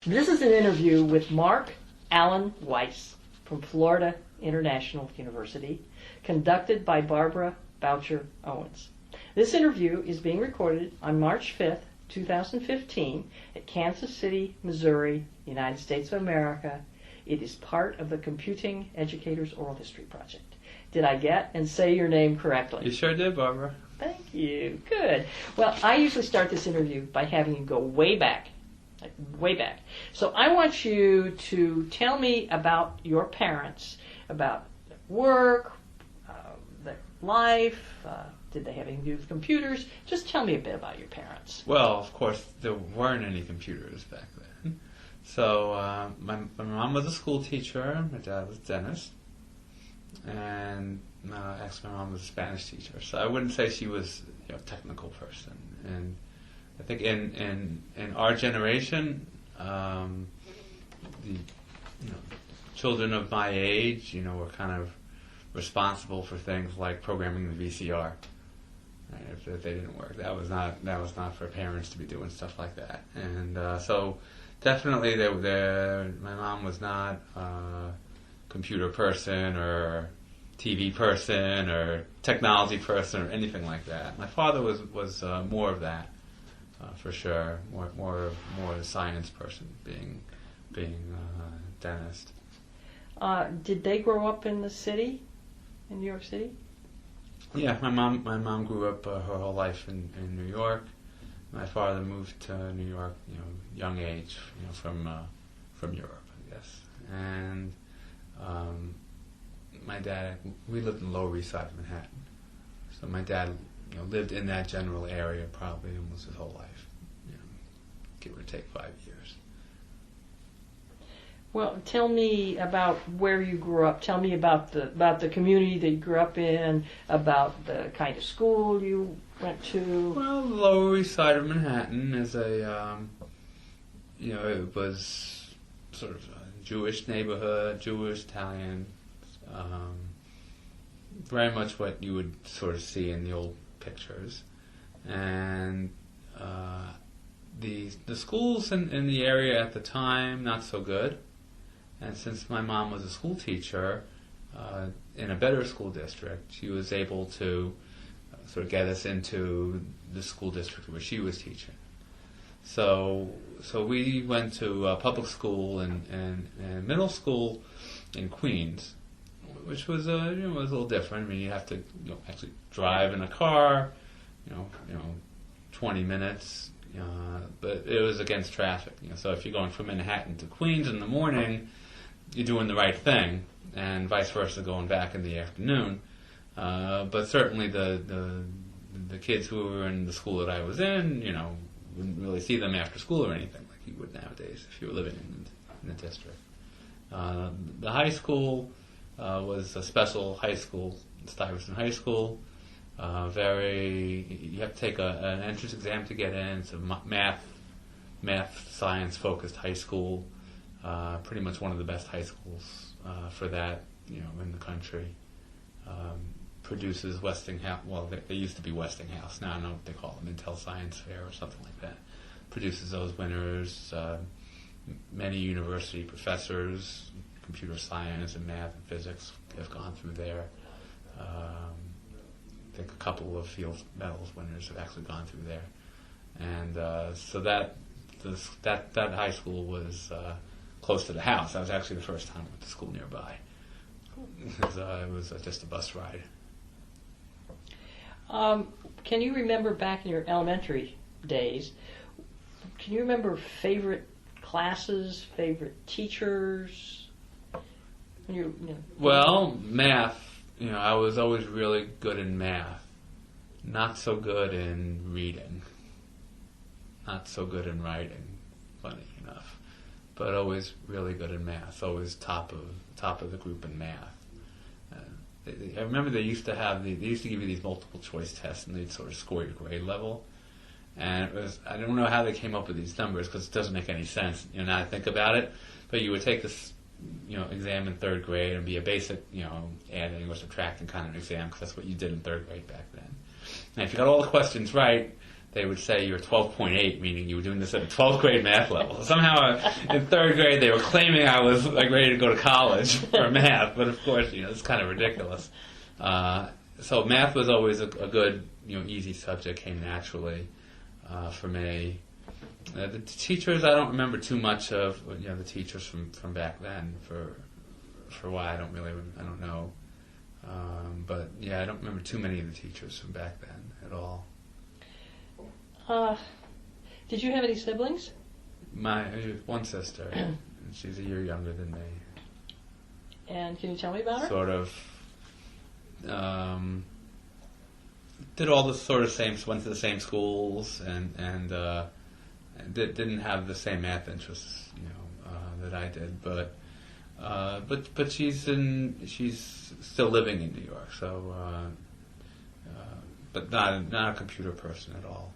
This is an interview with Mark Allen Weiss from Florida International University, conducted by Barbara Boucher Owens. This interview is being recorded on March 5th, 2015 at Kansas City, Missouri, United States of America. It is part of the Computing Educators Oral History Project. Did I get and say your name correctly? You sure did, Barbara. Thank you. Good. Well, I usually start this interview by having you go way back. Way back. So I want you to tell me about your parents, about their work, their life. Did they have anything to do with computers? Just tell me a bit about your parents. Well, of course, there weren't any computers back then. So my mom was a school teacher, my dad was a dentist, and actually my mom was a Spanish teacher. So I wouldn't say she was a technical person. And I think in our generation, the children of my age, were kind of responsible for things like programming the VCR. Right? If they didn't work, that was not for parents to be doing stuff like that. And so definitely, my mom was not a computer person or TV person or technology person or anything like that. My father was more of that. For sure, more a science person, being a dentist. Did they grow up in the city, in New York City? Yeah, my mom grew up her whole life in New York. My father moved to New York, young age, from Europe, I guess. And my dad, we lived in the Lower East Side of Manhattan, so my dad lived in that general area probably almost his whole life, give or take 5 years. Well, tell me about where you grew up. Tell me about the community that you grew up in, about the kind of school you went to. Well, the Lower East Side of Manhattan is a, it was sort of a Jewish neighborhood, Jewish, Italian, very much what you would sort of see in the old pictures. And the schools in the area at the time, not so good. And since my mom was a school teacher in a better school district, she was able to sort of get us into the school district where she was teaching. So we went to public school and middle school in Queens, which was was a little different. I mean, you have to actually drive in a car, 20 minutes, but it was against traffic. So if you're going from Manhattan to Queens in the morning, you're doing the right thing, and vice versa going back in the afternoon. But certainly the kids who were in the school that I was in, wouldn't really see them after school or anything like you would nowadays if you were living in the district. The high school was a special high school, Stuyvesant High School. You have to take an entrance exam to get in. It's a math, science focused high school. Pretty much one of the best high schools for that, in the country. Produces Westinghouse. Well, they used to be Westinghouse. Now I don't know what they call them, Intel Science Fair or something like that. Produces those winners. Many university professors, computer science and math and physics have gone through there. I think a couple of field medals winners have actually gone through there, and so that high school was close to the house. That was actually the first time I went to school nearby. It was just a bus ride. Can you remember back in your elementary days? Can you remember favorite classes, favorite teachers? Well, math. I was always really good in math. Not so good in reading. Not so good in writing. Funny enough, but always really good in math. Always top of the group in math. I remember they used to give you these multiple choice tests, and they'd sort of score your grade level. And I don't know how they came up with these numbers because it doesn't make any sense. Now I think about it, but you would take this exam in third grade and be a basic, adding or subtracting kind of exam because that's what you did in third grade back then. And if you got all the questions right, they would say you're 12.8, meaning you were doing this at a 12th grade math level. Somehow in 3rd grade they were claiming I was like ready to go to college for math, but of course, it's kind of ridiculous. So math was always a good, easy subject, came naturally for me. The teachers, I don't remember too much of, the teachers from back then. For why, I don't know. But yeah, I don't remember too many of the teachers from back then at all. Did you have any siblings? My one sister, and she's a year younger than me. And can you tell me about her? Sort of. Did all the sort of went to the same schools, and didn't have the same math interests, that I did. But she's still living in New York, so but not a computer person at all.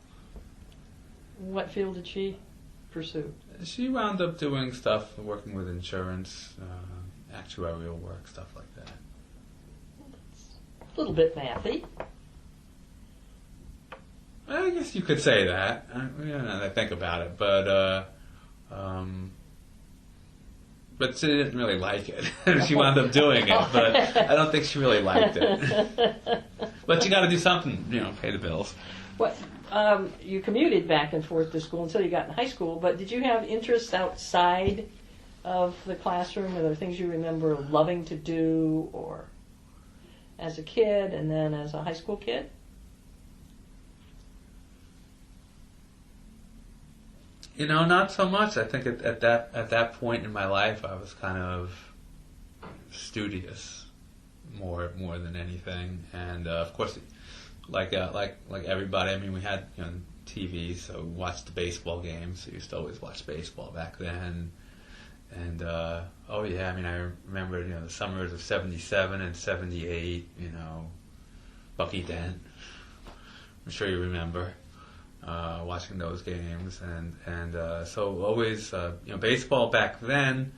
What field did she pursue? She wound up doing stuff, working with insurance, actuarial work, stuff like that. A little bit mathy. I guess you could say that. I think about it, but she didn't really like it. She wound up doing it, but I don't think she really liked it. But you got to do something, pay the bills. What? You commuted back and forth to school until you got in high school, but did you have interests outside of the classroom? Are there things you remember loving to do, or as a kid and then as a high school kid? Not so much. I think at that point in my life, I was kind of studious more than anything, and of course, like everybody. I mean, we had TV, so we watched the baseball games. So you used to always watch baseball back then, and I remember the summers of '77 and '78. Bucky Dent. I'm sure you remember. Watching those games, and so always baseball back then.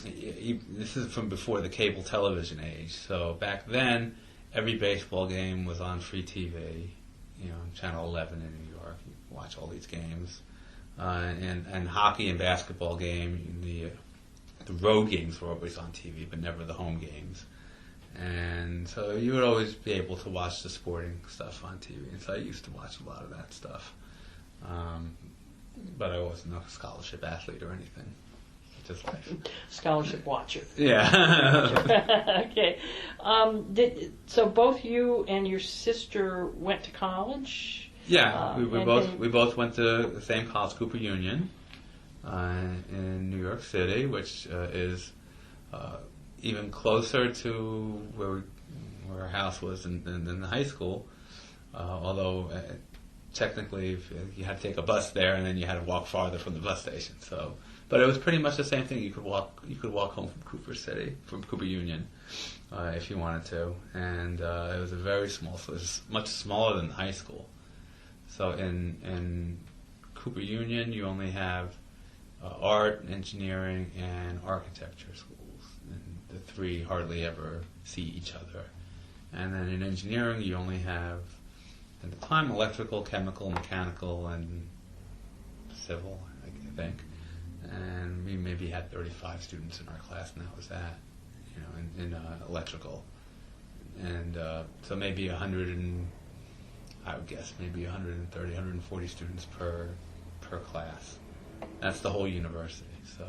This is from before the cable television age. So back then, every baseball game was on free TV. Channel 11 in New York. You could watch all these games, and hockey and basketball game. The road games were always on TV, but never the home games. And so you would always be able to watch the sporting stuff on TV. And so I used to watch a lot of that stuff. But I wasn't a scholarship athlete or anything. Just life. Scholarship watcher. Yeah. Okay. So both you and your sister went to college? Yeah, we both went to the same college, Cooper Union, in New York City, which is even closer to where our house was than the high school. Although technically, you had to take a bus there, and then you had to walk farther from the bus station. So, but it was pretty much the same thing. You could walk home from Cooper Union, if you wanted to, and it was a very small. So it was much smaller than high school. So in Cooper Union, you only have art, engineering, and architecture schools. And the three hardly ever see each other. And then in engineering, you only have, at the time, electrical, chemical, mechanical, and civil, I think. And we maybe had 35 students in our class, and that was that, in electrical. And so maybe 100 and, I would guess, maybe 130, 140 students per class. That's the whole university, so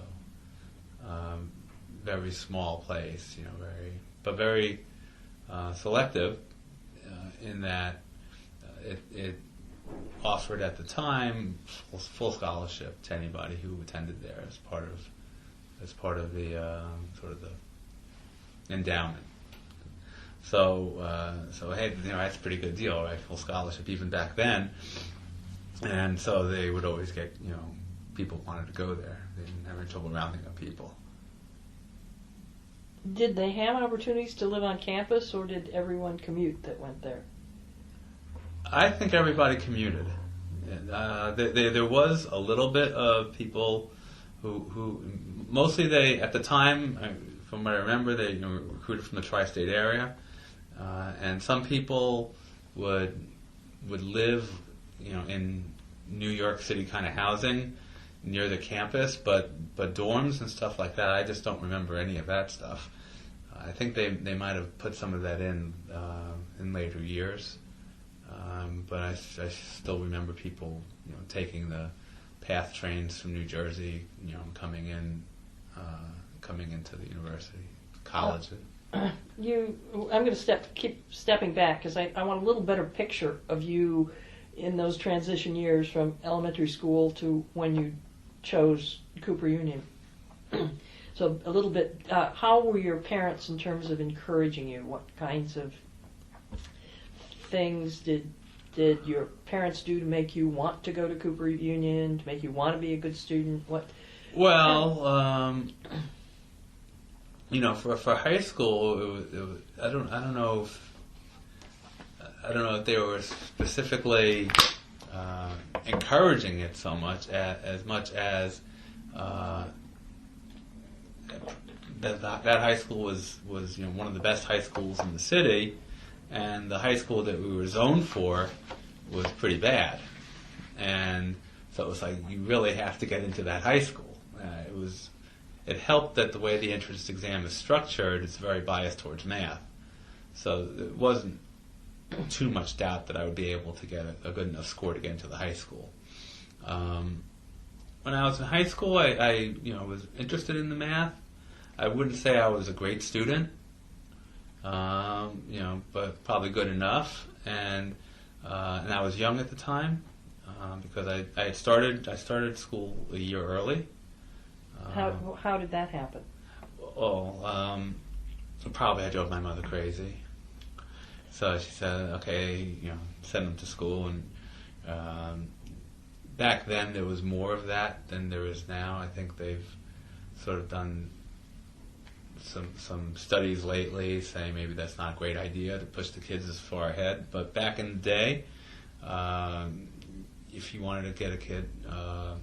very small place, very selective in that it offered at the time full scholarship to anybody who attended there as part of the sort of the endowment. So hey, that's a pretty good deal, right? Full scholarship even back then, and so they would always get people wanted to go there. They didn't have any trouble rounding up people. Did they have opportunities to live on campus, or did everyone commute that went there? I think everybody commuted. There was a little bit of people who mostly they, at the time, from what I remember, they recruited from the tri-state area, and some people would live in New York City kind of housing near the campus, but dorms and stuff like that, I just don't remember any of that stuff. I think they might have put some of that in later years, but I still remember people taking the PATH trains from New Jersey, coming into the university, college. I'm going to keep stepping back because I want a little better picture of you in those transition years from elementary school to when you chose Cooper Union. So a little bit, how were your parents in terms of encouraging you? What kinds of things did your parents do to make you want to go to Cooper Union, to make you want to be a good student? What? Well, for high school, I don't know if they were specifically encouraging it so much as much as that high school was one of the best high schools in the city, and the high school that we were zoned for was pretty bad, and so it was like you really have to get into that high school. It helped that the way the entrance exam is structured, it's very biased towards math, so it wasn't too much doubt that I would be able to get a good enough score to get into the high school. When I was in high school, I was interested in the math. I wouldn't say I was a great student, but probably good enough. And I was young at the time because I started school a year early. How did that happen? Probably I drove my mother crazy. So she said, okay, send them to school. And back then there was more of that than there is now. I think they've sort of done some studies lately saying maybe that's not a great idea to push the kids as far ahead. But back in the day, if you wanted to get a kid a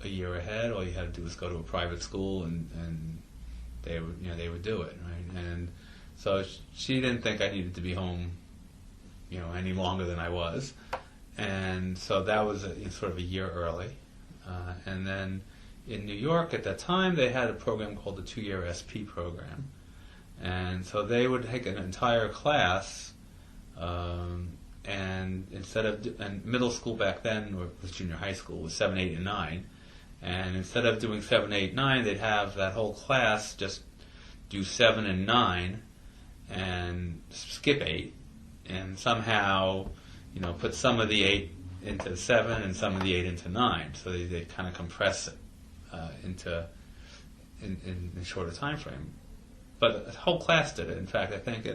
year ahead, all you had to do was go to a private school, and they would do it, right? And so she didn't think I needed to be home, any longer than I was, and so that was sort of a year early. And then in New York at that time, they had a program called the 2-year SP program, and so they would take an entire class, and and middle school back then, or was junior high school, was 7, 8, and 9. And instead of doing 7, 8, 9, they'd have that whole class just do 7 and 9 and skip 8, and somehow, put some of the 8 into 7 and some of the 8 into 9. So they kind of compress it in a shorter time frame. But the whole class did it. In fact, I think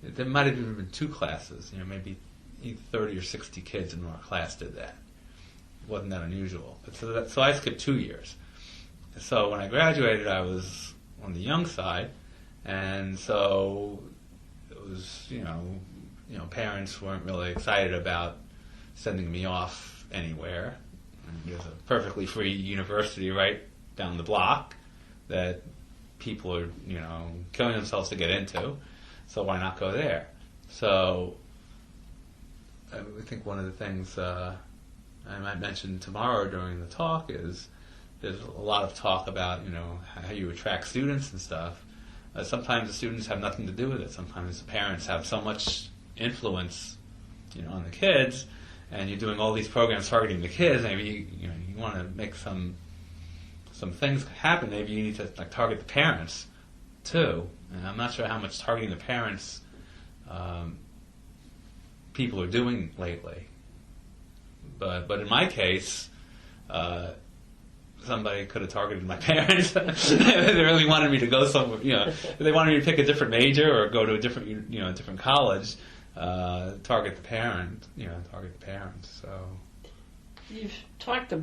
there might have even been 2 classes. Maybe 30 or 60 kids in our class did that. It wasn't that unusual. But so I skipped 2 years. So when I graduated, I was on the young side, and so it was, parents weren't really excited about sending me off anywhere. And there's a perfectly free university right down the block that people are, killing themselves to get into. So why not go there? So I think one of the things I might mention tomorrow during the talk is there's a lot of talk about, how you attract students and stuff. Sometimes the students have nothing to do with it. Sometimes the parents have so much influence, on the kids, and you're doing all these programs targeting the kids. Maybe you want to make some things happen. Maybe you need to target the parents too. And I'm not sure how much targeting the parents people are doing lately. But in my case, somebody could have targeted my parents. They really wanted me to go somewhere. If they wanted me to pick a different major or go to a different, different college. Target the parent. Target the parents. So you've talked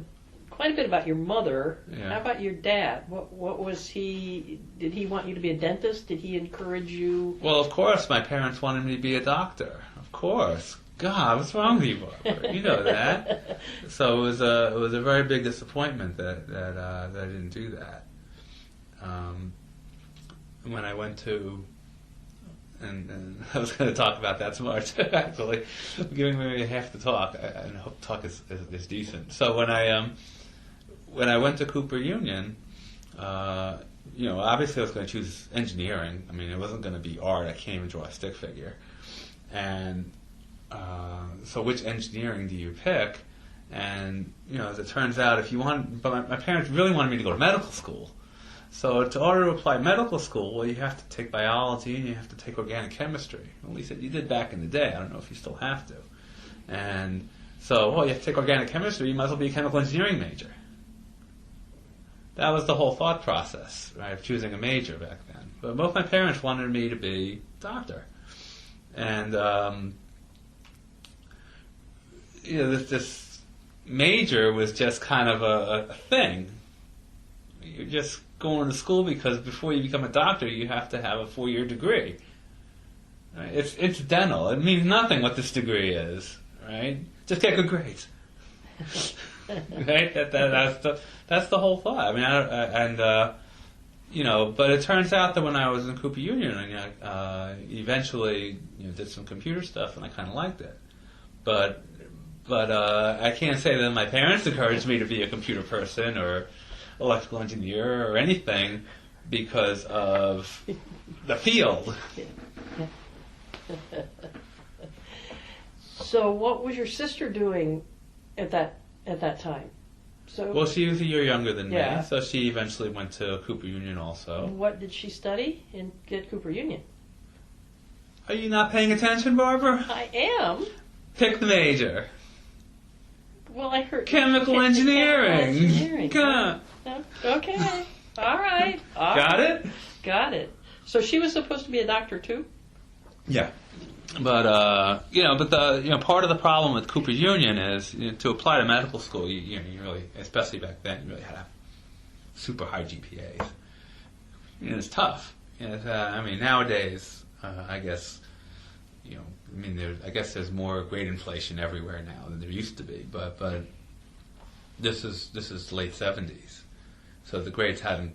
quite a bit about your mother. Yeah. How about your dad? What was he? Did he want you to be a dentist? Did he encourage you? Well, of course, my parents wanted me to be a doctor. Of course. God, what's wrong with you, Barbara? You know that. So it was a very big disappointment that I didn't do that. When I went to and I was going to talk about that some more too, actually. I'm giving me half the talk, and I hope the talk is decent. So when I went to Cooper Union, obviously I was going to choose engineering. I mean, it wasn't going to be art. I can't even draw a stick figure. And so which engineering do you pick? And, as it turns out, but my parents really wanted me to go to medical school. So in order to apply medical school, well, you have to take biology and you have to take organic chemistry. At least you did back in the day. I don't know if you still have to. And so, you have to take organic chemistry, you might as well be a chemical engineering major. That was the whole thought process, right, of choosing a major back then. But both my parents wanted me to be a doctor. And, this major was just kind of a thing. You're just going to school because before you become a doctor, you have to have a 4-year degree. Right? It's incidental. It means nothing what this degree is, right? Just get good grades. Right? That's the whole thought. I mean, but it turns out that when I was in Cooper Union, I eventually did some computer stuff, and I kind of liked it. But I can't say that my parents encouraged me to be a computer person or electrical engineer or anything because of the field. So what was your sister doing at that time? Well, she was a year younger than Yeah. me, so she eventually went to Cooper Union also. And what did she study at Cooper Union? Are you not paying attention, Barbara? I am. Pick the major. Well, I heard Chemical engineering. Chemical engineering. Huh. Okay. All right. Got it? Got it. So she was supposed to be a doctor too? Yeah. But part of the problem with Cooper Union is to apply to medical school, you really, especially back then, you really had to have super high GPAs. It's tough. Nowadays, I guess there's more grade inflation everywhere now than there used to be. But this is late 70s, so the grades hadn't.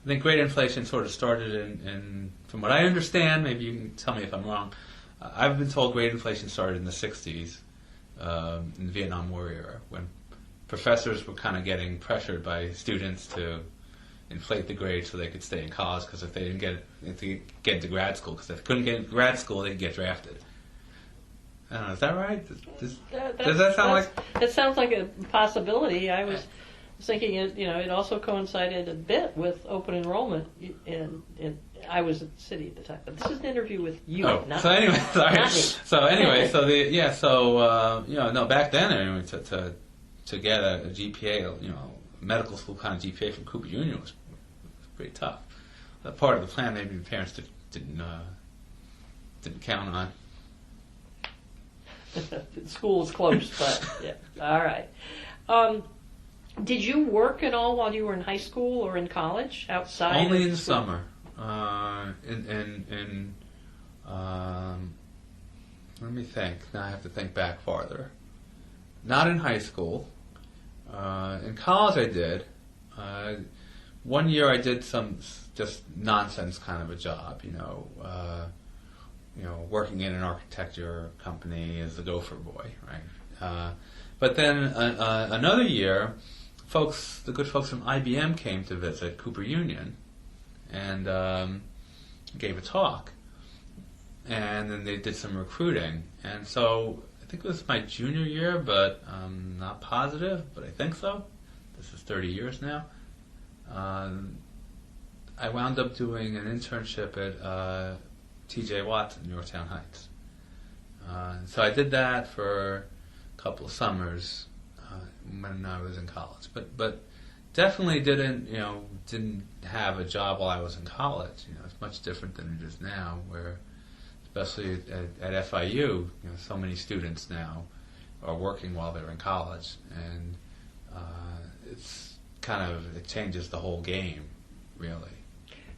I think grade inflation sort of started in from what I understand. Maybe you can tell me if I'm wrong. I've been told grade inflation started in the 60s, in the Vietnam War era, when professors were kind of getting pressured by students to inflate the grades so they could stay in college, because if they didn't get into grad school, because if they couldn't get into grad school, they'd get drafted. I don't know, is that right? Does that sound like... That sounds like a possibility. I was thinking it also coincided a bit with open enrollment, and I was at the city at the time. But this is an interview with you. Oh, not so anyway, sorry. not me. Back then, anyway, to get a GPA, medical school kind of GPA from Cooper Union was pretty tough. That part of the plan maybe the parents didn't count on. School was closed, but yeah. All right. Did you work at all while you were in high school or in college outside? Only in the school? summer. Let me think. Now I have to think back farther. Not in high school. In college I did. One year I did some just nonsense kind of a job, working in an architecture company as the gopher boy, right? But then another year, the good folks from IBM came to visit Cooper Union and gave a talk. And then they did some recruiting. And so I think it was my junior year, but I'm not positive, but I think so. This is 30 years now. I wound up doing an internship at T.J. Watts in Yorktown Heights. So I did that for a couple of summers when I was in college, but definitely didn't have a job while I was in college. It's much different than it is now, where especially at FIU, so many students now are working while they're in college, and it changes the whole game, really.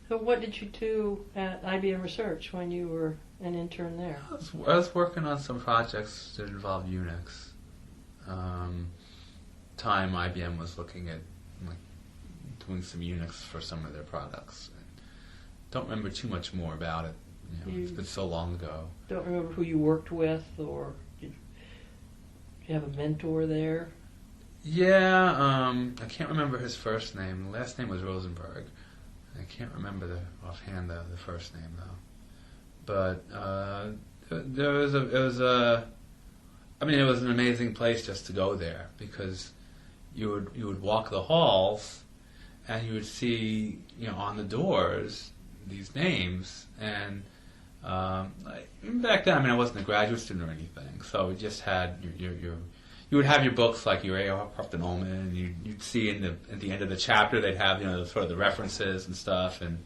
So what did you do at IBM Research when you were an intern there? I was working on some projects that involved Unix. Time IBM was looking at doing some Unix for some of their products. Don't remember too much more about it It's been so long ago. Don't remember who you worked with, or did you have a mentor there? Yeah, I can't remember his first name. The last name was Rosenberg. I can't remember offhand the first name though. But it was an amazing place just to go there, because you would walk the halls and you would see, on the doors these names. And back then, I wasn't a graduate student or anything, so we just had you would have your books like your A.R. Ullman, and you'd see at the end of the chapter they'd have sort of the references and stuff, and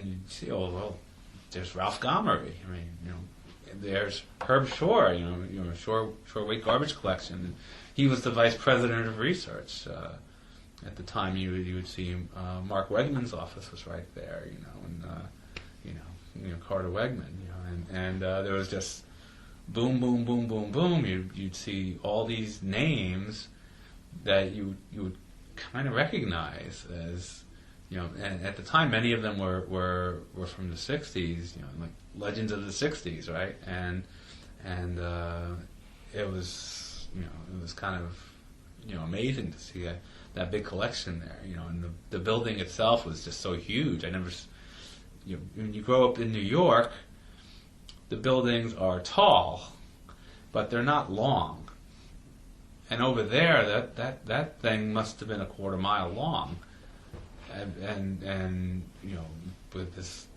you'd see, oh well, there's Ralph Gomery. There's Herb Shore. Shore Weight Garbage Collection. He was the vice president of research. At the time, you would see Mark Wegman's office was right there. And Carter Wegman. And there was just boom, boom, boom, boom, boom. You'd see all these names that you would kind of recognize as, and at the time many of them were from the '60s, like legends of the '60s, right? And it was kind of amazing to see that big collection there, and the building itself was just so huge. When you grow up in New York, the buildings are tall, but they're not long. And over there, that thing must have been a quarter mile long, and with this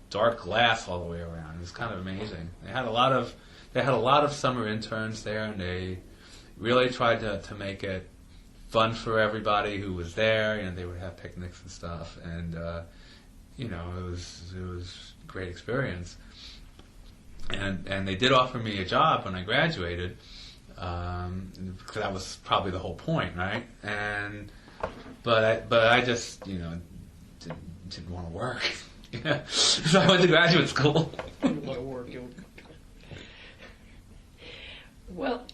dark glass all the way around. It was kind of amazing. They had a lot of summer interns there, and they really tried to make it fun for everybody who was there. They would have picnics and stuff, and it was a great experience. And they did offer me a job when I graduated, because that was probably the whole point, right? But I just didn't want to work. So I went to graduate school. Didn't want to work. Well,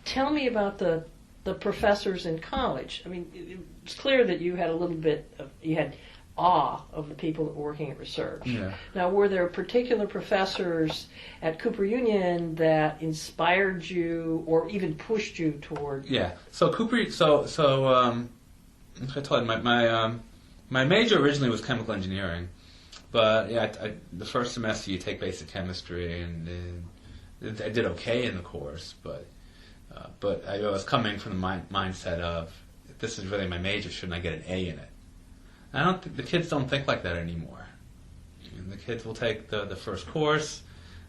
tell me about the professors in college. It's clear that you had you had awe of the people that were working at research. Yeah. Now, were there particular professors at Cooper Union that inspired you or even pushed you toward? Yeah. So Cooper. I told you my major originally was chemical engineering, but the first semester you take basic chemistry, and I did okay in the course, but I was coming from the mindset of, if this is really my major, shouldn't I get an A in it? The kids don't think like that anymore. The kids will take the first course,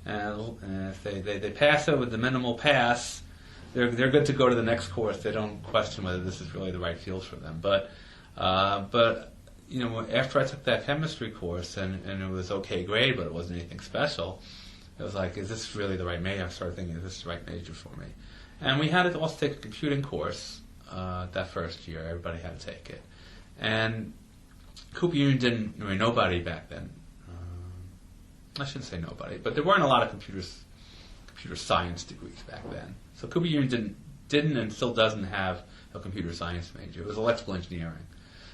and if they pass it with the minimal pass, they're good to go to the next course. They don't question whether this is really the right field for them. But after I took that chemistry course, and it was okay grade, but it wasn't anything special, it was like, is this really the right major? I started thinking, is this the right major for me? And we had to also take a computing course that first year. Everybody had to take it. And Cooper Union nobody back then. I shouldn't say nobody, but there weren't a lot of computer science degrees back then. So Cooper Union didn't and still doesn't have a computer science major. It was electrical engineering.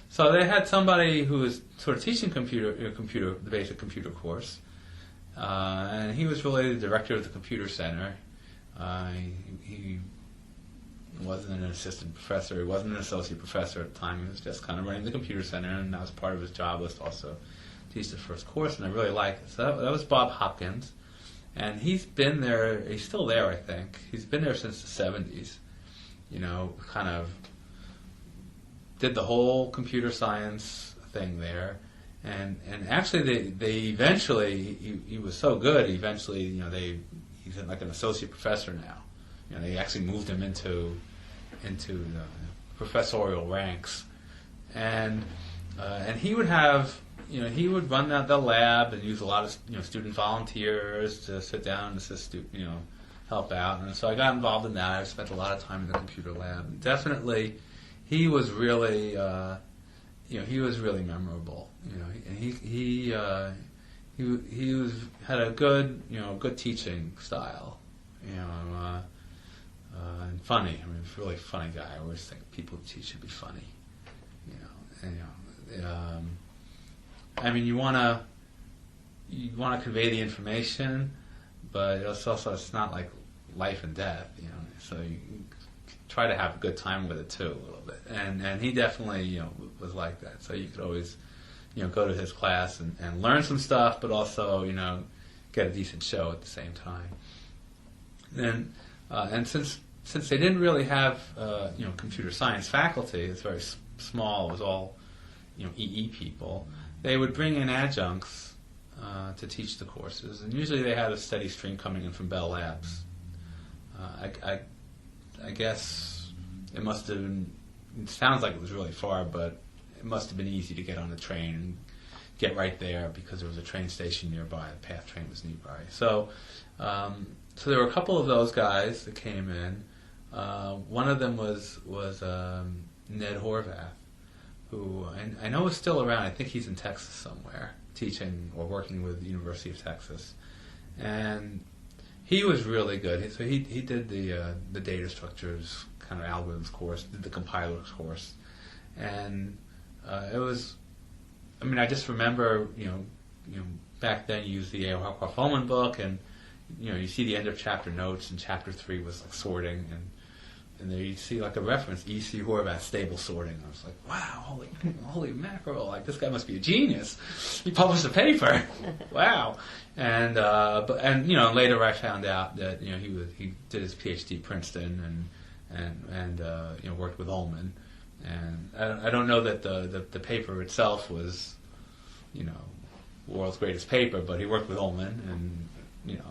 So they had somebody who was sort of teaching the basic computer course, and he was really the director of the computer center. He wasn't an assistant professor. He wasn't an associate professor at the time. He was just kind of running the computer center, and that was part of his job, was to also teach the first course, and I really liked it. So that was Bob Hopkins, and he's been there. He's still there, I think. He's been there since the 70s. Kind of did the whole computer science thing there, and actually they eventually, he was so good. Eventually, he's like an associate professor now. They actually moved him into the professorial ranks, and he would have, he would run the lab and use a lot of student volunteers to sit down and assist, help out. And so I got involved in that. I spent a lot of time in the computer lab. And definitely, he was really, he was really memorable. And he had a good teaching style. And funny. He's a really funny guy. I always think people who teach should be funny. You want to you want to convey the information, but it's not like life and death, you know. So you try to have a good time with it too, a little bit. And he definitely, you know, was like that. So you could always, you know, go to his class and learn some stuff, but also, you know, get a decent show at the same time. Then, and since they didn't really have, you know, computer science faculty, it's very small. It was all, you know, EE people. They would bring in adjuncts to teach the courses, and usually they had a steady stream coming in from Bell Labs. I guess it must have been. It sounds like it was really far, but it must have been easy to get on the train and get right there because there was a train station nearby. The PATH train was nearby. So there were a couple of those guys that came in. One of them was Ned Horvath, who I know is still around. I think he's in Texas somewhere, teaching or working with the University of Texas, and he was really good. So he did the data structures kind of algorithms course, did the compilers course, and it was. I mean, I just remember, you know, back then you used the Hoffman book, and you know, you see the end of chapter notes, and chapter 3 was like sorting, and there you see like a reference, E.C. Horvath stable sorting. I was like, wow, holy mackerel! Like, this guy must be a genius. He published a paper. Wow. And you know, later I found out that, you know, he did his PhD at Princeton and you know, worked with Ullman. And I don't know that the paper itself was, you know, world's greatest paper, but he worked with Ullman, and you know,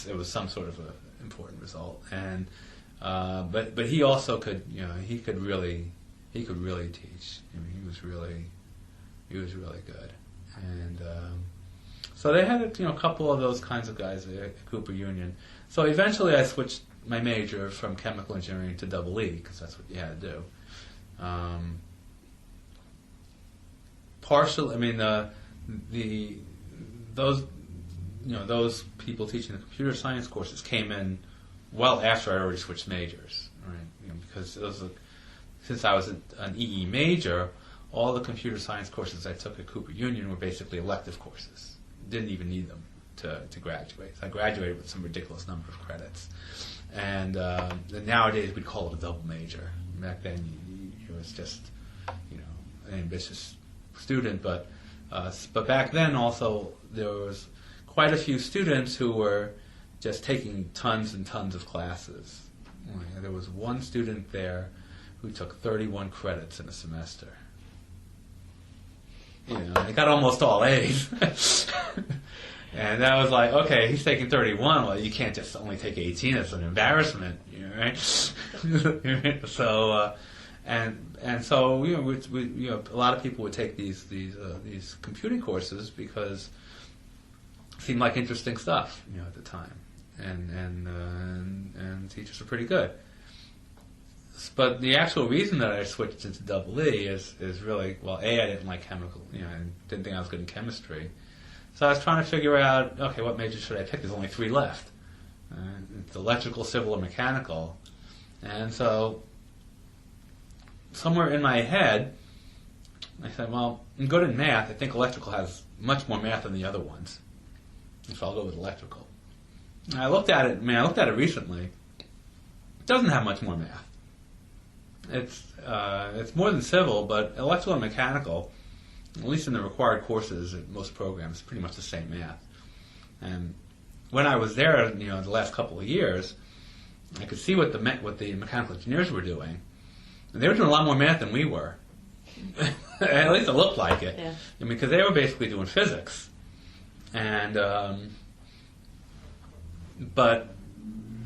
it was some sort of an important result. And but he also could, you know, he could really teach. I mean, he was really good. And so they had, you know, a couple of those kinds of guys at Cooper Union. So eventually I switched my major from chemical engineering to double E, because that's what you had to do. Partially, I mean, those people teaching the computer science courses came in well after I already switched majors, right? You know, because since I was an EE major, all the computer science courses I took at Cooper Union were basically elective courses. Didn't even need them to graduate. So I graduated with some ridiculous number of credits, and nowadays we'd call it a double major. Back then, it was just, you know, an ambitious student, but back then also there was quite a few students who were just taking tons and tons of classes. There was one student there who took 31 credits in a semester. You know, they got almost all A's. And that was like, okay, he's taking 31. Well, you can't just only take 18. It's an embarrassment, you know, right? So, and so, you know, you know, a lot of people would take these computing courses because it seemed like interesting stuff, you know, at the time, and teachers were pretty good. But the actual reason that I switched into double E is really, well, I didn't like chemical, you know, and didn't think I was good in chemistry. So I was trying to figure out, okay, what major should I pick? There's only 3 left. It's electrical, civil, or mechanical. And so somewhere in my head, I said, well, I'm good in math. I think electrical has much more math than the other ones. So I'll go with electrical. And I looked at it, I looked at it recently. It doesn't have much more math. It's more than civil, but electrical and mechanical, at least in the required courses at most programs, pretty much the same math. And when I was there, you know, the last couple of years, I could see what the mechanical engineers were doing, and they were doing a lot more math than we were. At least it looked like it. Yeah. I mean, because they were basically doing physics, and but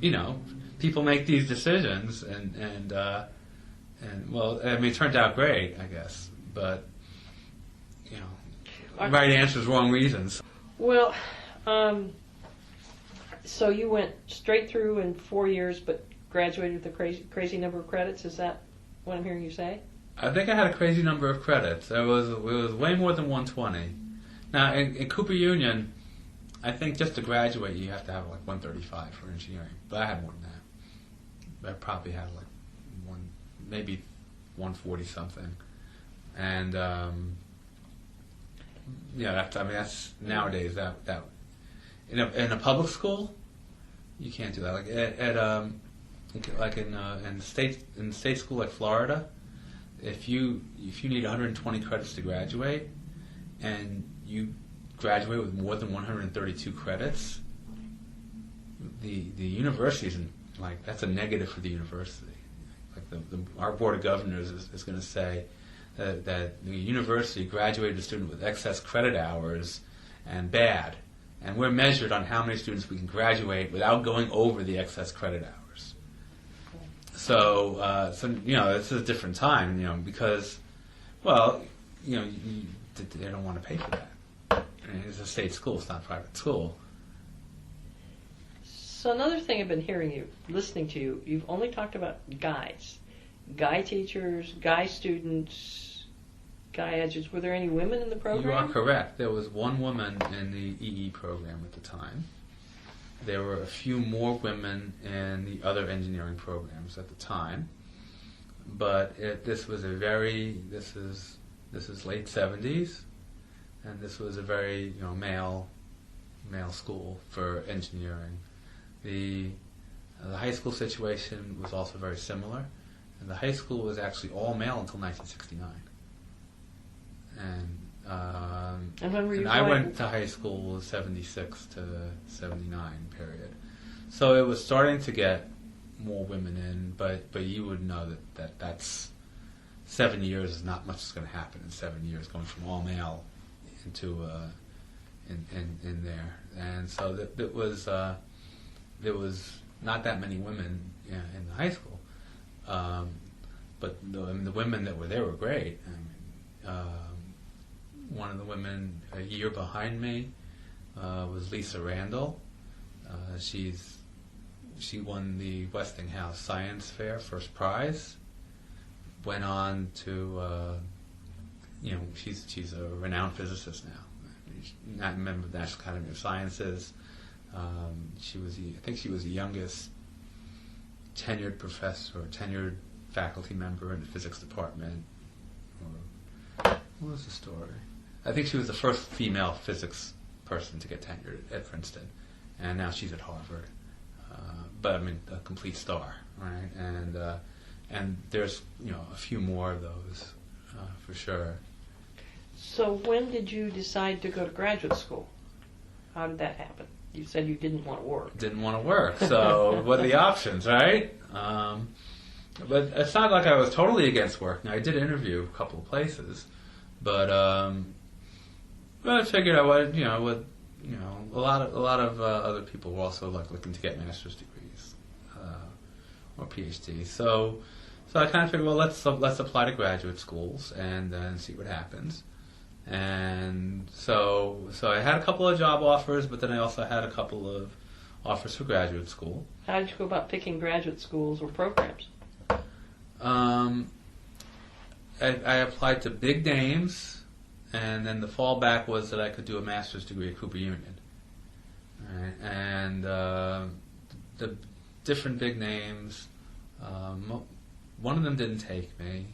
you know, people make these decisions, and well, I mean, it turned out great, I guess, but you know, right answers, wrong reasons. Well, so you went straight through in 4 years, but graduated with a crazy number of credits. Is that what I'm hearing you say? I think I had a crazy number of credits. It was way more than 120. Now, in Cooper Union, I think just to graduate, you have to have like 135 for engineering. But I had more than that. I probably had like maybe 140 something. And that's nowadays that in a public school, you can't do that. Like in state school like Florida, if you need 120 credits to graduate, and you graduate with more than 132 credits, the university isn't, like, that's a negative for the university. Like our board of governors is going to say that the university graduated a student with excess credit hours and bad, and we're measured on how many students we can graduate without going over the excess credit hours. So it's a different time, because, well, they don't want to pay for that. I mean, it's a state school; it's not a private school. So another thing I've been listening to you, you've only talked about guys, guy teachers, guy students, guy adjuncts. Were there any women in the program? You are correct. There was one woman in the EE program at the time. There were a few more women in the other engineering programs at the time, but this is late 70s, and this was a very male school for engineering. The high school situation was also very similar, and the high school was actually all male until 1969. And when were you? And I went to high school 76 to 79 period, so it was starting to get more women in, but you would know that's 7 years is not much is going to happen in 7 years, going from all male into in there, and so there was not that many women in the high school, but the women that were there were great. One of the women a year behind me was Lisa Randall. She won the Westinghouse Science Fair first prize. Went on to she's a renowned physicist now. Not a member of the National Academy of Sciences. I think she was the youngest tenured professor or tenured faculty member in the physics department. Or what was the story? I think she was the first female physics person to get tenured at Princeton, and now she's at Harvard. But I mean, a complete star, right? And there's a few more of those for sure. So when did you decide to go to graduate school? How did that happen? You said you didn't want to work. Didn't want to work. So what are the options, right? But it's not like I was totally against work. Now, I did interview a couple of places, but I figured a lot of other people were also looking to get master's degrees or PhDs. So I kind of figured, well, let's apply to graduate schools and then see what happens. And so I had a couple of job offers, but then I also had a couple of offers for graduate school. How did you go about picking graduate schools or programs? I applied to big names, and then the fallback was that I could do a master's degree at Cooper Union. Right. And the different big names, one of them didn't take me.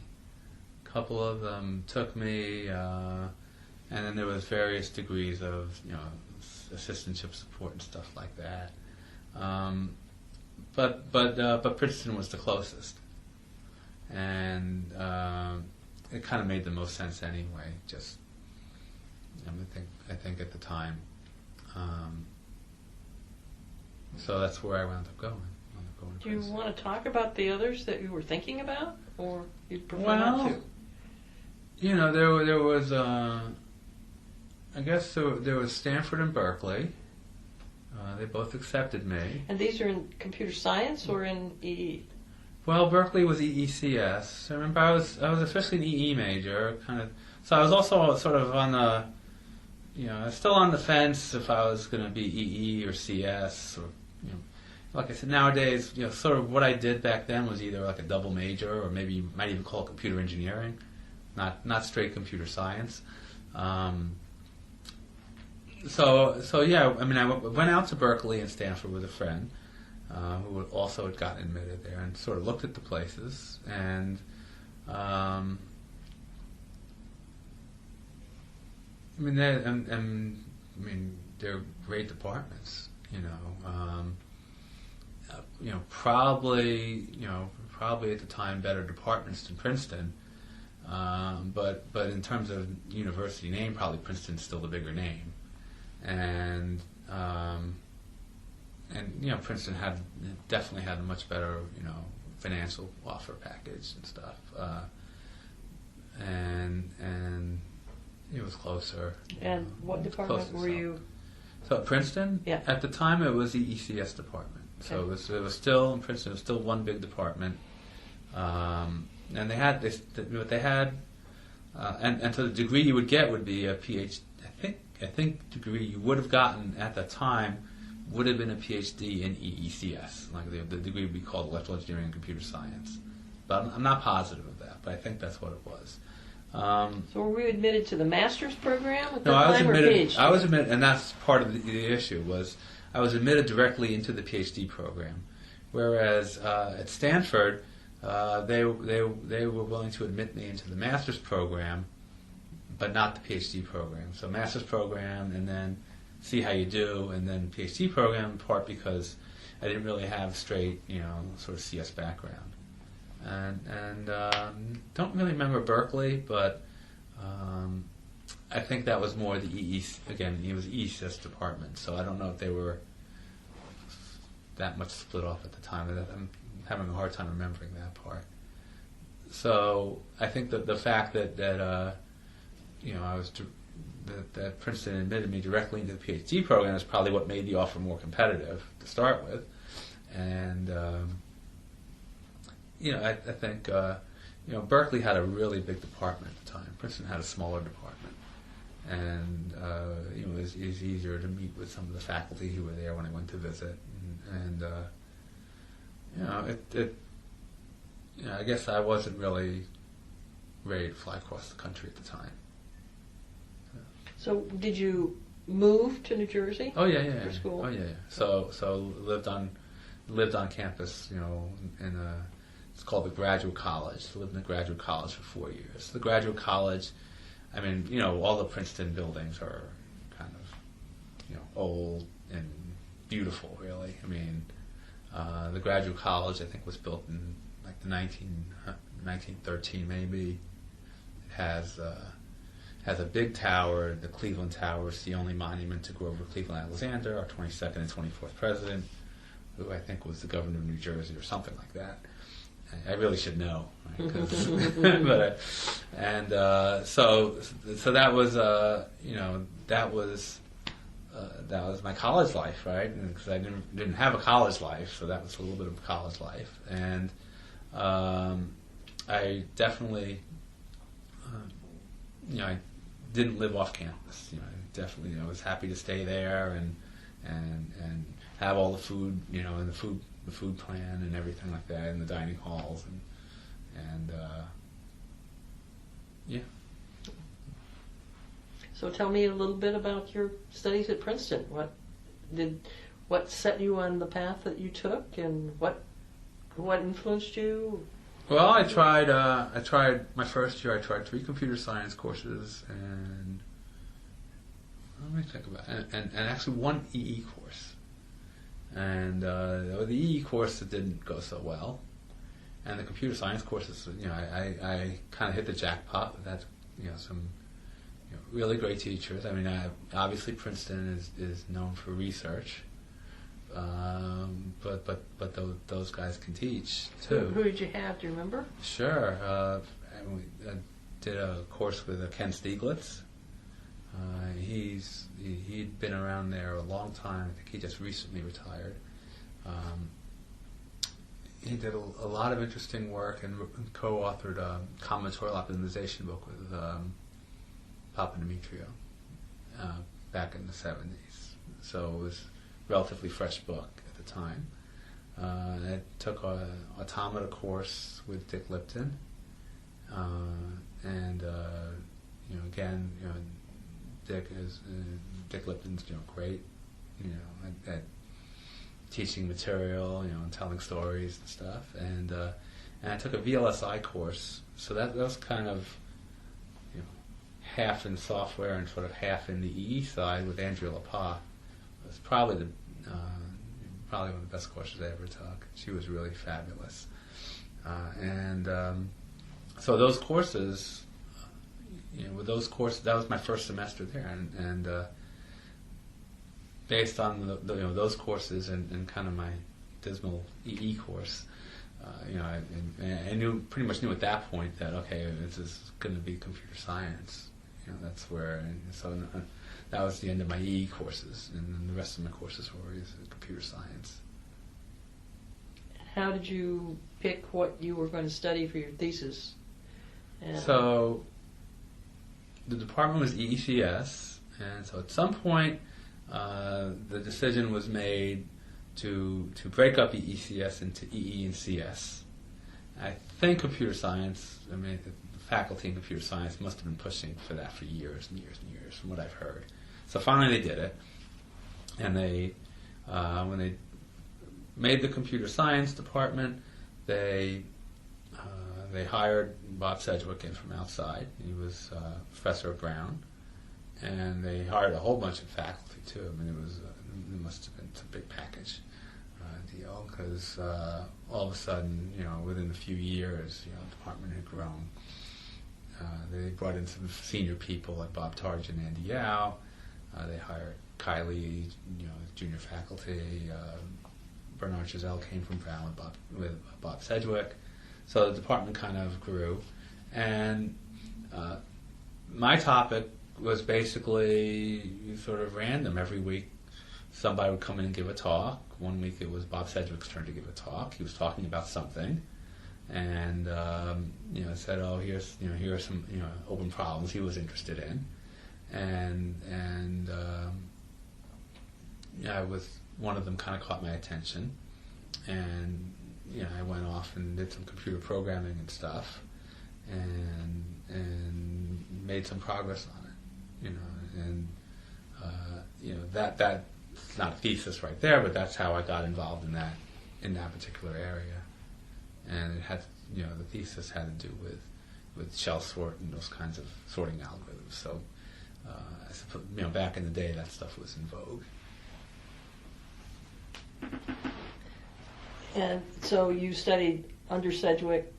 A couple of them took me, and then there was various degrees of assistantship support and stuff like that. But Princeton was the closest, and it kind of made the most sense anyway. Just I think at the time. So that's where I wound up going. Do you want to talk about the others that you were thinking about, or you'd prefer not to? There was I guess there was Stanford and Berkeley. They both accepted me. And these are in computer science or in EE? Well, Berkeley was EECS. I remember I was officially an EE major, kind of. So I was also sort of on the, still on the fence if I was going to be EE or CS or, like I said, nowadays, sort of what I did back then was either like a double major or maybe you might even call it computer engineering, not straight computer science. So yeah, I mean, I went out to Berkeley and Stanford with a friend who also had gotten admitted there, and sort of looked at the places, and I mean, they're great departments. Probably at the time better departments than Princeton. But in terms of university name, probably Princeton's still the bigger name, and Princeton definitely had a much better financial offer package and stuff, and it was closer. And what department were you? So at Princeton, Yeah. At the time it was the ECS department. So Okay. it was still in Princeton. It was still one big department. And they had what they had, and so the degree you would get would be a PhD. I think degree you would have gotten at the time would have been a PhD in EECS, like the degree would be called Electrical Engineering and Computer Science. But I'm not positive of that, but I think that's what it was. So were you admitted to the master's program at that No, I was time, or admitted. PhD? I was admitted, and that's part of the issue was I was admitted directly into the PhD program, whereas at Stanford. They were willing to admit me into the master's program, but not the PhD program. So master's program, and then see how you do, and then PhD program. In part because I didn't really have straight, sort of CS background, and don't really remember Berkeley, but I think that was more the it was ECS department. So I don't know if they were that much split off at the time. I'm having a hard time remembering that part. So I think that the fact that that Princeton admitted me directly into the PhD program is probably what made the offer more competitive to start with. And I think Berkeley had a really big department at the time. Princeton had a smaller department, and it was easier to meet with some of the faculty who were there when I went to visit, and I guess I wasn't really ready to fly across the country at the time. So did you move to New Jersey? Oh yeah. For school? Oh yeah. So lived on campus, it's called the Graduate College. I lived in the Graduate College for 4 years. The Graduate College, all the Princeton buildings are kind of, old and beautiful, really. The Graduate College, I think, was built in like the 1913 maybe. It has a big tower. The Cleveland Tower is the only monument to Grover Cleveland Alexander, our 22nd and 24th president, who I think was the governor of New Jersey or something like that. I really should know, right? So that was that was my college life, right? Because I didn't have a college life, so that was a little bit of college life, and I definitely, I didn't live off campus. I definitely, was happy to stay there and have all the food, and the food plan and everything like that in the dining halls, and yeah. So tell me a little bit about your studies at Princeton. What set you on the path that you took, and what influenced you? Well, I tried my first year. I tried 3 computer science courses, and let me think about it, and actually 1 EE course. And the EE course that didn't go so well, and the computer science courses, I kind of hit the jackpot with that. Some really great teachers. Obviously Princeton is known for research, but those guys can teach too. Who did you have? Do you remember? Sure. I did a course with Ken Stieglitz. He'd been around there a long time. I think he just recently retired. He did a lot of interesting work and co-authored a combinatorial optimization book with Papa Demetrio back in the 70s. So it was a relatively fresh book at the time. I took an automata course with Dick Lipton, and again, Dick Lipton's great, at teaching material, and telling stories and stuff, and I took a VLSI course, so that was kind of half in software and sort of half in the EE side with Andrea LaPa. It was probably one of the best courses I ever took. She was really fabulous. So those courses, with those courses, that was my first semester there, and based on those courses and kind of my dismal EE course, I pretty much knew at that point that okay, this is going to be computer science. That's where. That was the end of my EE courses, and then the rest of my courses were computer science. How did you pick what you were going to study for your thesis? So the department was EECS, and so at some point the decision was made to break up EECS into EE and CS. I think computer science, the faculty in computer science must have been pushing for that for years and years and years, from what I've heard. So finally they did it, and when they made the computer science department, they hired Bob Sedgwick in from outside. He was professor at Brown, and they hired a whole bunch of faculty too. It must have been a big package deal, because all of a sudden, within a few years, the department had grown. They brought in some senior people like Bob Targe and Andy Yao. They hired Kylie, junior faculty. Bernard Giselle came from Brown with Bob Sedgwick. So the department kind of grew. And my topic was basically sort of random. Every week somebody would come in and give a talk. One week it was Bob Sedgwick's turn to give a talk. He was talking about something. And said, here are some open problems he was interested in, and one of them kind of caught my attention, and I went off and did some computer programming and stuff, and made some progress on it, that's not a thesis right there, but that's how I got involved in that particular area. And it had, the thesis had to do with shell sort and those kinds of sorting algorithms. So, I suppose, back in the day, that stuff was in vogue. And so you studied under Sedgwick.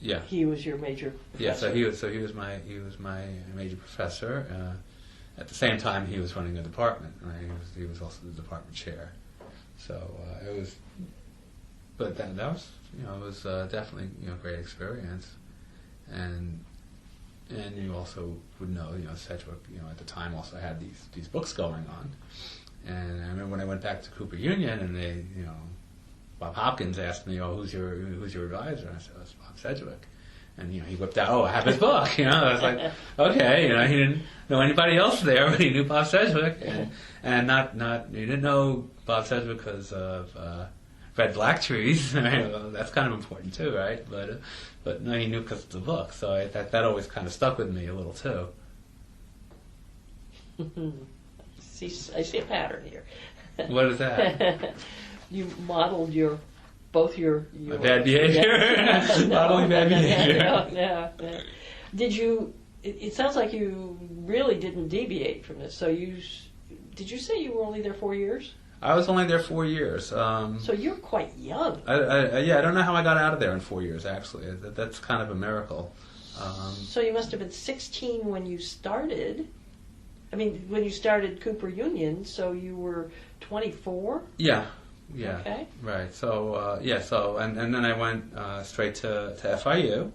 Yeah. He was your major professor. Yeah. So he was my major professor. At the same time, he was running a department. Right? He was also the department chair. So it was. But that was, it was definitely, a great experience, and you also would know, Sedgwick, at the time also had these books going on, and I remember when I went back to Cooper Union, and they, Bob Hopkins asked me, who's your advisor? And I said, it's Bob Sedgwick, and he whipped out, I have his book, I was like, okay, he didn't know anybody else there, but he knew Bob Sedgwick, and he didn't know Bob Sedgwick because of Red Black Trees. Right? Well, that's kind of important too, right? But no, he knew because of the book, so that always kind of stuck with me a little too. I see a pattern here. What is that? You modeled both your bad behavior, modeling bad behavior. Yeah. Did you? It sounds like you really didn't deviate from this. So did you say you were only there 4 years? I was only there 4 years. So you're quite young. I don't know how I got out of there in 4 years, actually. That's kind of a miracle. So you must have been 16 when you started. When you started Cooper Union, so you were 24? Yeah. Okay. Right. So, and then I went straight to FIU,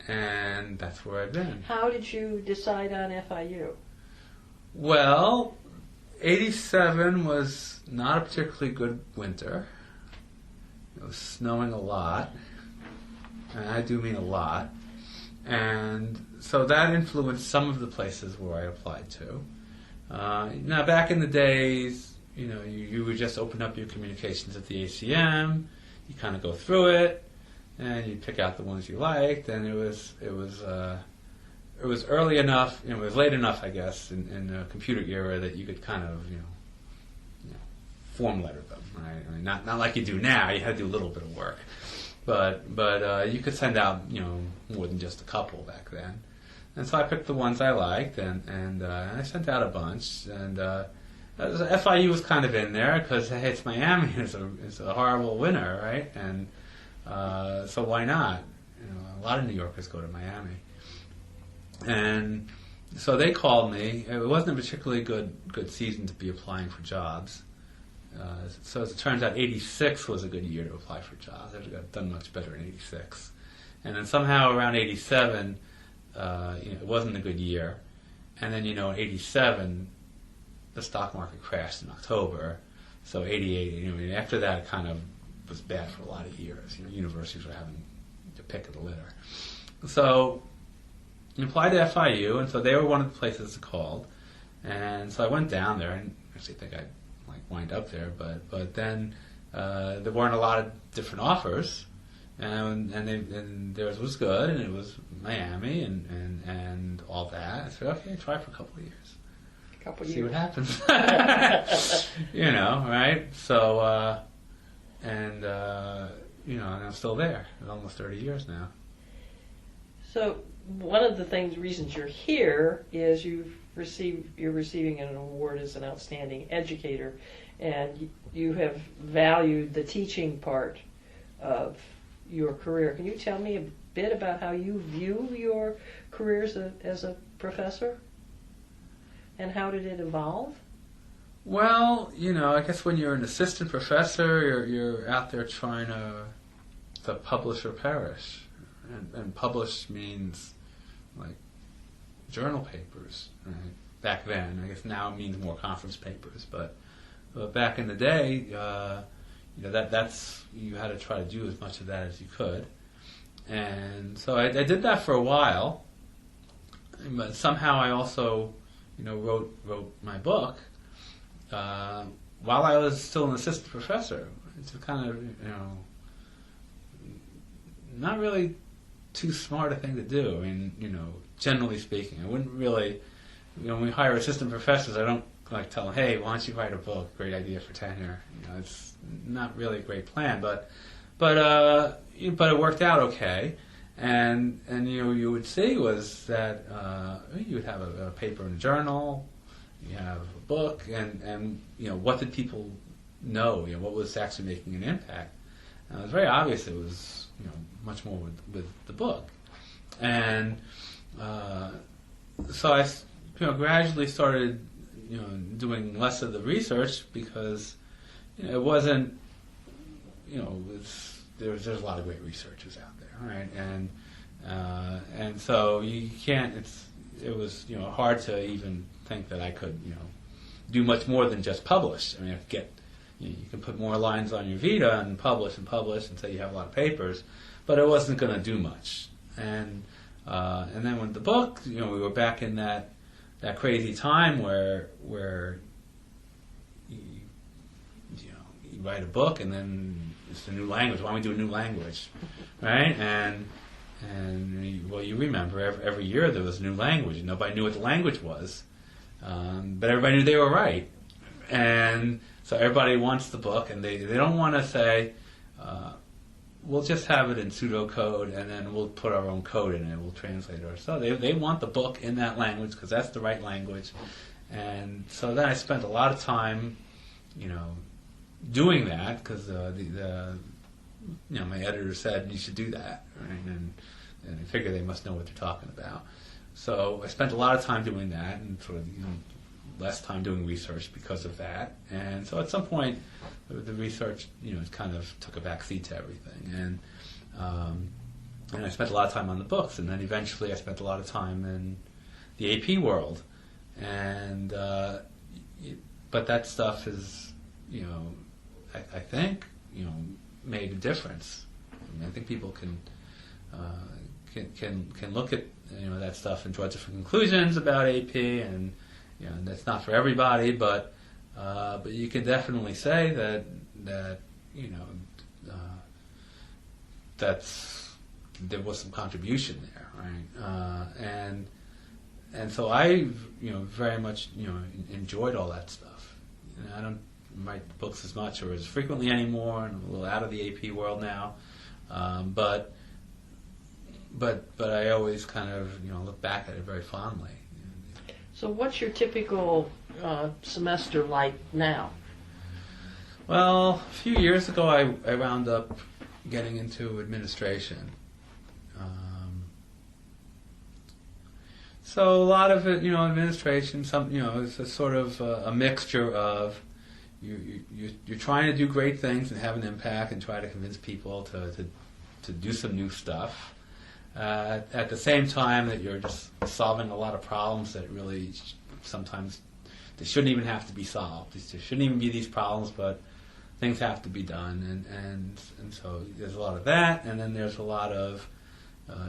and that's where I've been. How did you decide on FIU? Well, 87 was not a particularly good winter. It was snowing a lot, and I do mean a lot. And so that influenced some of the places where I applied to. Now, back in the days, you would just open up your communications at the ACM, you kind of go through it, and you pick out the ones you liked, and it was early enough, it was late enough, I guess, in the computer era that you could kind of, form letter them, right? Not like you do now. You had to do a little bit of work, but you could send out, more than just a couple back then. And so I picked the ones I liked, and I sent out a bunch. And FIU was kind of in there because hey, it's Miami, it's a horrible winter, right? And so why not? A lot of New Yorkers go to Miami, and so they called me. It wasn't a particularly good season to be applying for jobs. So as it turns out, '86 was a good year to apply for jobs. I've done much better in '86, and then somehow around '87, it wasn't a good year, and then in '87, the stock market crashed in October. So '88, after that, it kind of was bad for a lot of years. Universities were having to pick of the litter. So I applied to FIU, and so they were one of the places I called, and so I went down there. And actually think I wind up there, but then there weren't a lot of different offers, and theirs was good, and it was Miami and all that. I said, okay, try for a couple of years. See what happens. Right? So and I'm still there. It's almost 30 years now. So one of the reasons you're here is you're receiving an award as an outstanding educator, and you have valued the teaching part of your career. Can you tell me a bit about how you view your career as a professor, and how did it evolve? Well, I guess when you're an assistant professor, you're out there trying to publish or perish, and publish means like journal papers, right? Back then. I guess now it means more conference papers, but back in the day, that's you had to try to do as much of that as you could, and so I did that for a while. But somehow I also, wrote my book while I was still an assistant professor. It's kind of, not really too smart a thing to do. I mean, generally speaking, I wouldn't really, when we hire assistant professors, I don't tell them, hey, why don't you write a book? Great idea for tenure. It's not really a great plan, but it worked out okay. And you would see was that you would have a paper in a journal, you have a book, and what did people know? What was actually making an impact? And it was very obvious it was much more with the book, and so I gradually started doing less of the research because it wasn't there's a lot of great researchers out there, right? And so you can't. It was hard to even think that I could do much more than just publish. I mean, you can put more lines on your Vita and publish and say you have a lot of papers, but it wasn't going to do much. And then with the book, we were back in that crazy time where you write a book and then it's a new language. Why don't we do a new language, right? And you remember every year there was a new language. Nobody knew what the language was, but everybody knew they were right. And so everybody wants the book, and they don't want to say, we'll just have it in pseudocode, and then we'll put our own code in it. We'll translate it ourselves. They want the book in that language because that's the right language. And so then I spent a lot of time, doing that because my editor said you should do that, right? And I figure they must know what they're talking about. So I spent a lot of time doing that, and sort of less time doing research because of that. And so at some point, the research, kind of took a back seat to everything. And I spent a lot of time on the books, and then eventually I spent a lot of time in the AP world. And but that stuff is, I think, made a difference. I mean, I think people can look at that stuff and draw different conclusions about AP, and that's not for everybody, but you can definitely say that there was some contribution there, right? And so I very much enjoyed all that stuff. I don't write books as much or as frequently anymore, and I'm a little out of the AP world now, but but I always kind of look back at it very fondly. So what's your typical semester like now? Well, a few years ago, I wound up getting into administration. So a lot of it, administration, is a sort of a mixture of you're trying to do great things and have an impact and try to convince people to do some new stuff. At the same time that you're just solving a lot of problems that really sometimes they shouldn't even have to be solved. There shouldn't even be these problems, but things have to be done, and so there's a lot of that, and then there's a lot of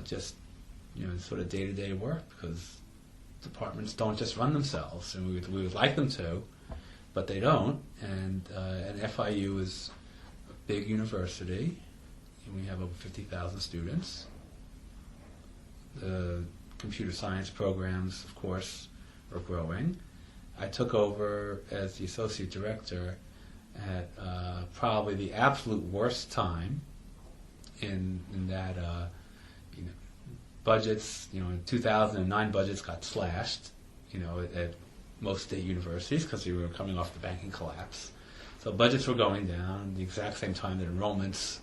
just sort of day-to-day work, because departments don't just run themselves, and we would like them to, but they don't. And FIU is a big university, and we have over 50,000 students. The computer science programs, of course, are growing. I took over as the associate director at probably the absolute worst time in that budgets, in 2009 budgets got slashed, at most state universities because we were coming off the banking collapse. So budgets were going down the exact same time that enrollments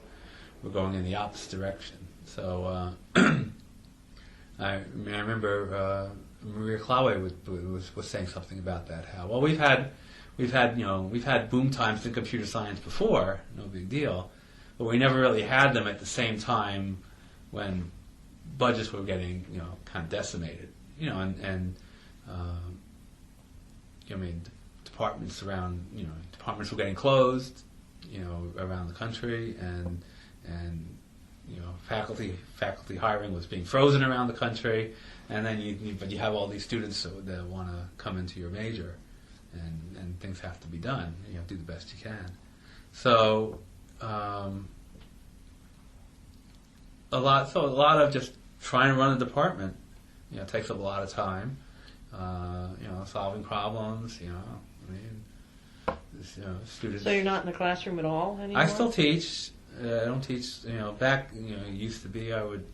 were going in the opposite direction. So I remember Maria Klawe was saying something about that. How we've had boom times in computer science before, no big deal, but we never really had them at the same time when budgets were getting kind of decimated. Departments were getting closed, around the country, and faculty hiring was being frozen around the country, and then you have all these students that want to come into your major, and things have to be done. You have to do the best you can. So a lot of just trying to run a department, takes up a lot of time. Solving problems. Students. So you're not in the classroom at all anymore? I still teach. I don't teach. Back it used to be I would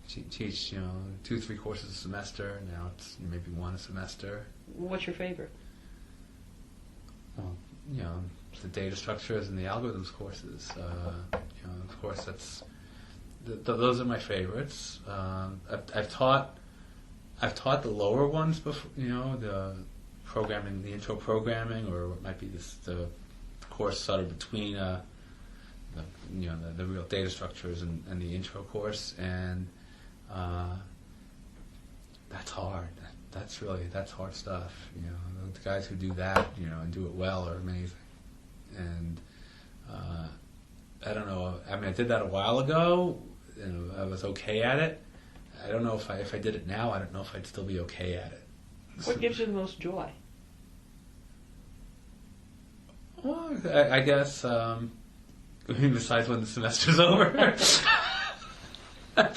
teach 2-3 courses a semester. Now it's maybe one a semester. What's your favorite? Well, the data structures and the algorithms courses. Of course, those are my favorites. I've taught the lower ones before. The programming, the intro programming, or what might be the course sort of between the real data structures and the intro course, and that's hard. That's hard stuff. The guys who do that, and do it well are amazing. And I don't know. I mean, I did that a while ago, and I was okay at it. I don't know if I did it now. I don't know if I'd still be okay at it. What gives you the most joy? Well, I guess besides when the semester's over. I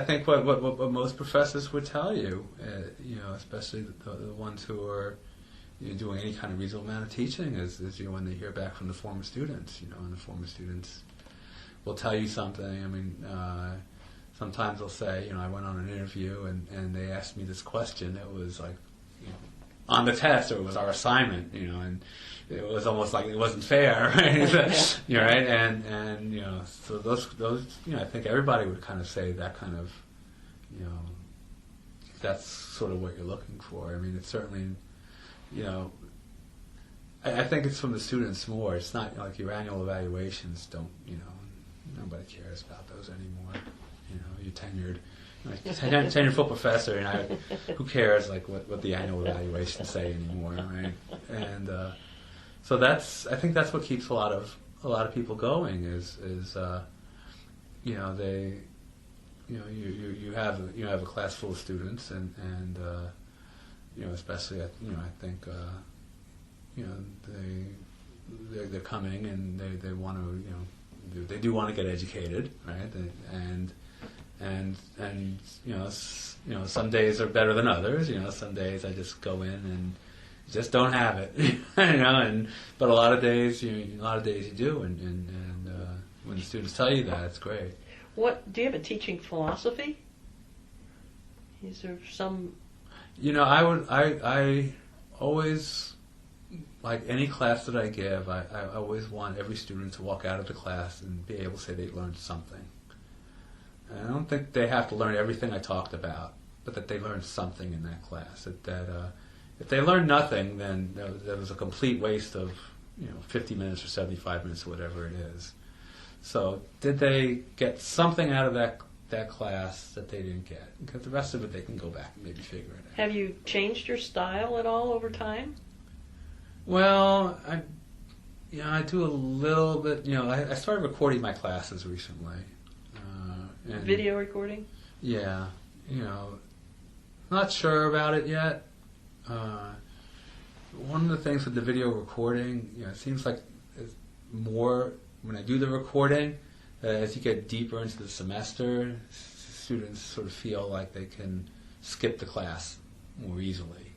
think what most professors would tell you, especially the ones who are doing any kind of reasonable amount of teaching, is when they hear back from the former students, and the former students will tell you something. I mean, sometimes they'll say, I went on an interview and they asked me this question that was like, on the test, or it was our assignment, and it was almost like it wasn't fair, right? Right? And so those, I think everybody would kind of say that kind of, that's sort of what you're looking for. I mean, it's certainly, I think it's from the students more. It's not like your annual evaluations don't, nobody cares about those anymore. You're tenured. Tenured full professor, and who cares what the annual evaluations say anymore, right? And so I think that's what keeps a lot of people going is they you have a class full of students, and especially I think they're coming and they want to they do want to get educated, right? And some days are better than others. Some days I just go in and just don't have it. But a lot of days you do, and when the students tell you that, it's great. What do you have a teaching philosophy? Is there some? I always, like any class that I give, I always want every student to walk out of the class and be able to say they learned something. And I don't think they have to learn everything I talked about, but that they learned something in that class. That if they learned nothing, then that was a complete waste of 50 minutes or 75 minutes or whatever it is. So did they get something out of that class that they didn't get? Because the rest of it they can go back and maybe figure it out. Have you changed your style at all over time? Well, I do a little bit. I started recording my classes recently. Video recording? Yeah, not sure about it yet. One of the things with the video recording, it seems like it's more when I do the recording, as you get deeper into the semester, students sort of feel like they can skip the class more easily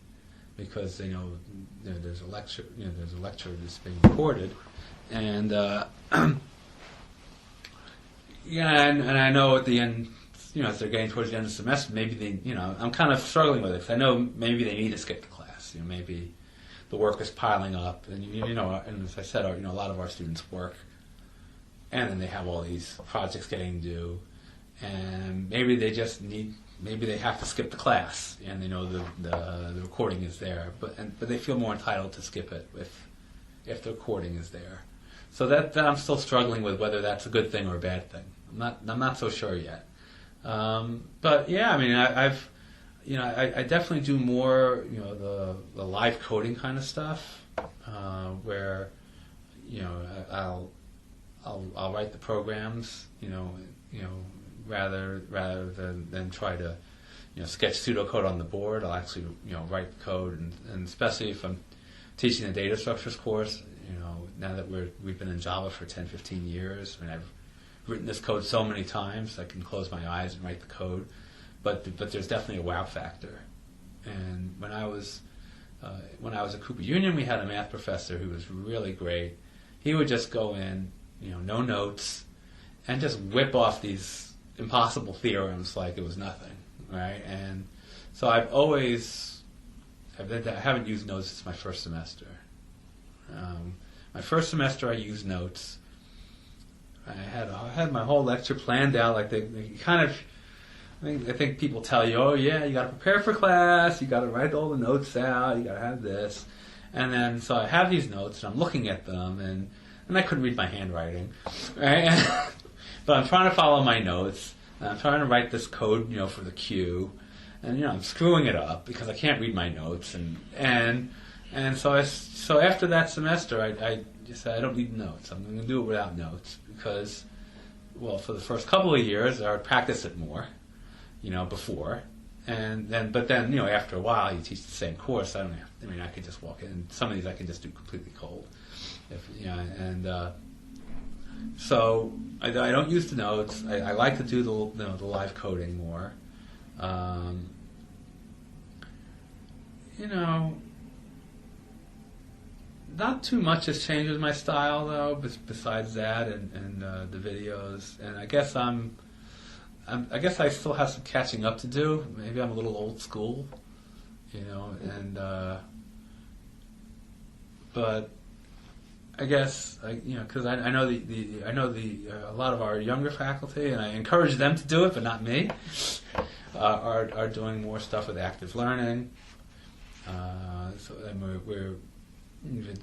because they know there's a lecture. There's a lecture that's being recorded, and and I know at the end, as they're getting towards the end of the semester, maybe they, I'm kind of struggling with it because I know maybe they need to skip the class. Maybe the work is piling up, and and as I said, a lot of our students work, and then they have all these projects getting due, and maybe they just maybe they have to skip the class, and they know the recording is there, but they feel more entitled to skip it if the recording is there. So that I'm still struggling with whether that's a good thing or a bad thing. I'm not so sure yet. But yeah, I definitely do more, the live coding kind of stuff, where, I'll write the programs, rather than try to, sketch pseudocode on the board. I'll actually, write the code, and especially if I'm teaching a data structures course, now that we've been in Java for 10, 15 years, I've written this code so many times I can close my eyes and write the code. But there's definitely a wow factor. And when I was at Cooper Union, we had a math professor who was really great. He would just go in, no notes, and just whip off these impossible theorems like it was nothing, right? And so I haven't used notes since my first semester. My first semester I used notes. I had my whole lecture planned out, like they kind of. I think people tell you, oh yeah, you got to prepare for class, you got to write all the notes out, you got to have this, and then so I have these notes and I'm looking at them and I couldn't read my handwriting, right? But I'm trying to follow my notes and I'm trying to write this code, for the queue, and I'm screwing it up because I can't read my notes and so after that semester I just said I don't need notes. I'm going to do it without notes because, well, for the first couple of years I would practice it more. Before, but then after a while you teach the same course. I could just walk in. Some of these I can just do completely cold, so I don't use the notes. I like to do the live coding more. Not too much has changed with my style though, besides that and the videos. And I guess I still have some catching up to do. Maybe I'm a little old school, but I guess because I know a lot of our younger faculty, and I encourage them to do it, but not me. Are doing more stuff with active learning. So then we're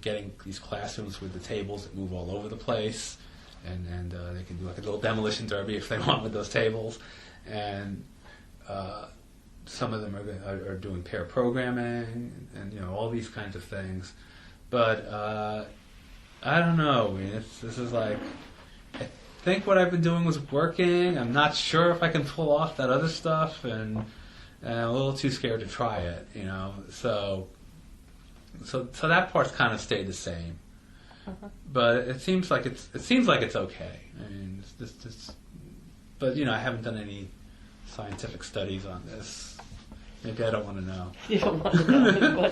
getting these classrooms with the tables that move all over the place. And they can do like a little demolition derby if they want with those tables, and some of them are doing pair programming and all these kinds of things. But I don't know. This is like I think what I've been doing was working. I'm not sure if I can pull off that other stuff, and I'm a little too scared to try it. So that part's kind of stayed the same. But it seems like it's okay. But I haven't done any scientific studies on this. Maybe I don't want to know. You don't want to know.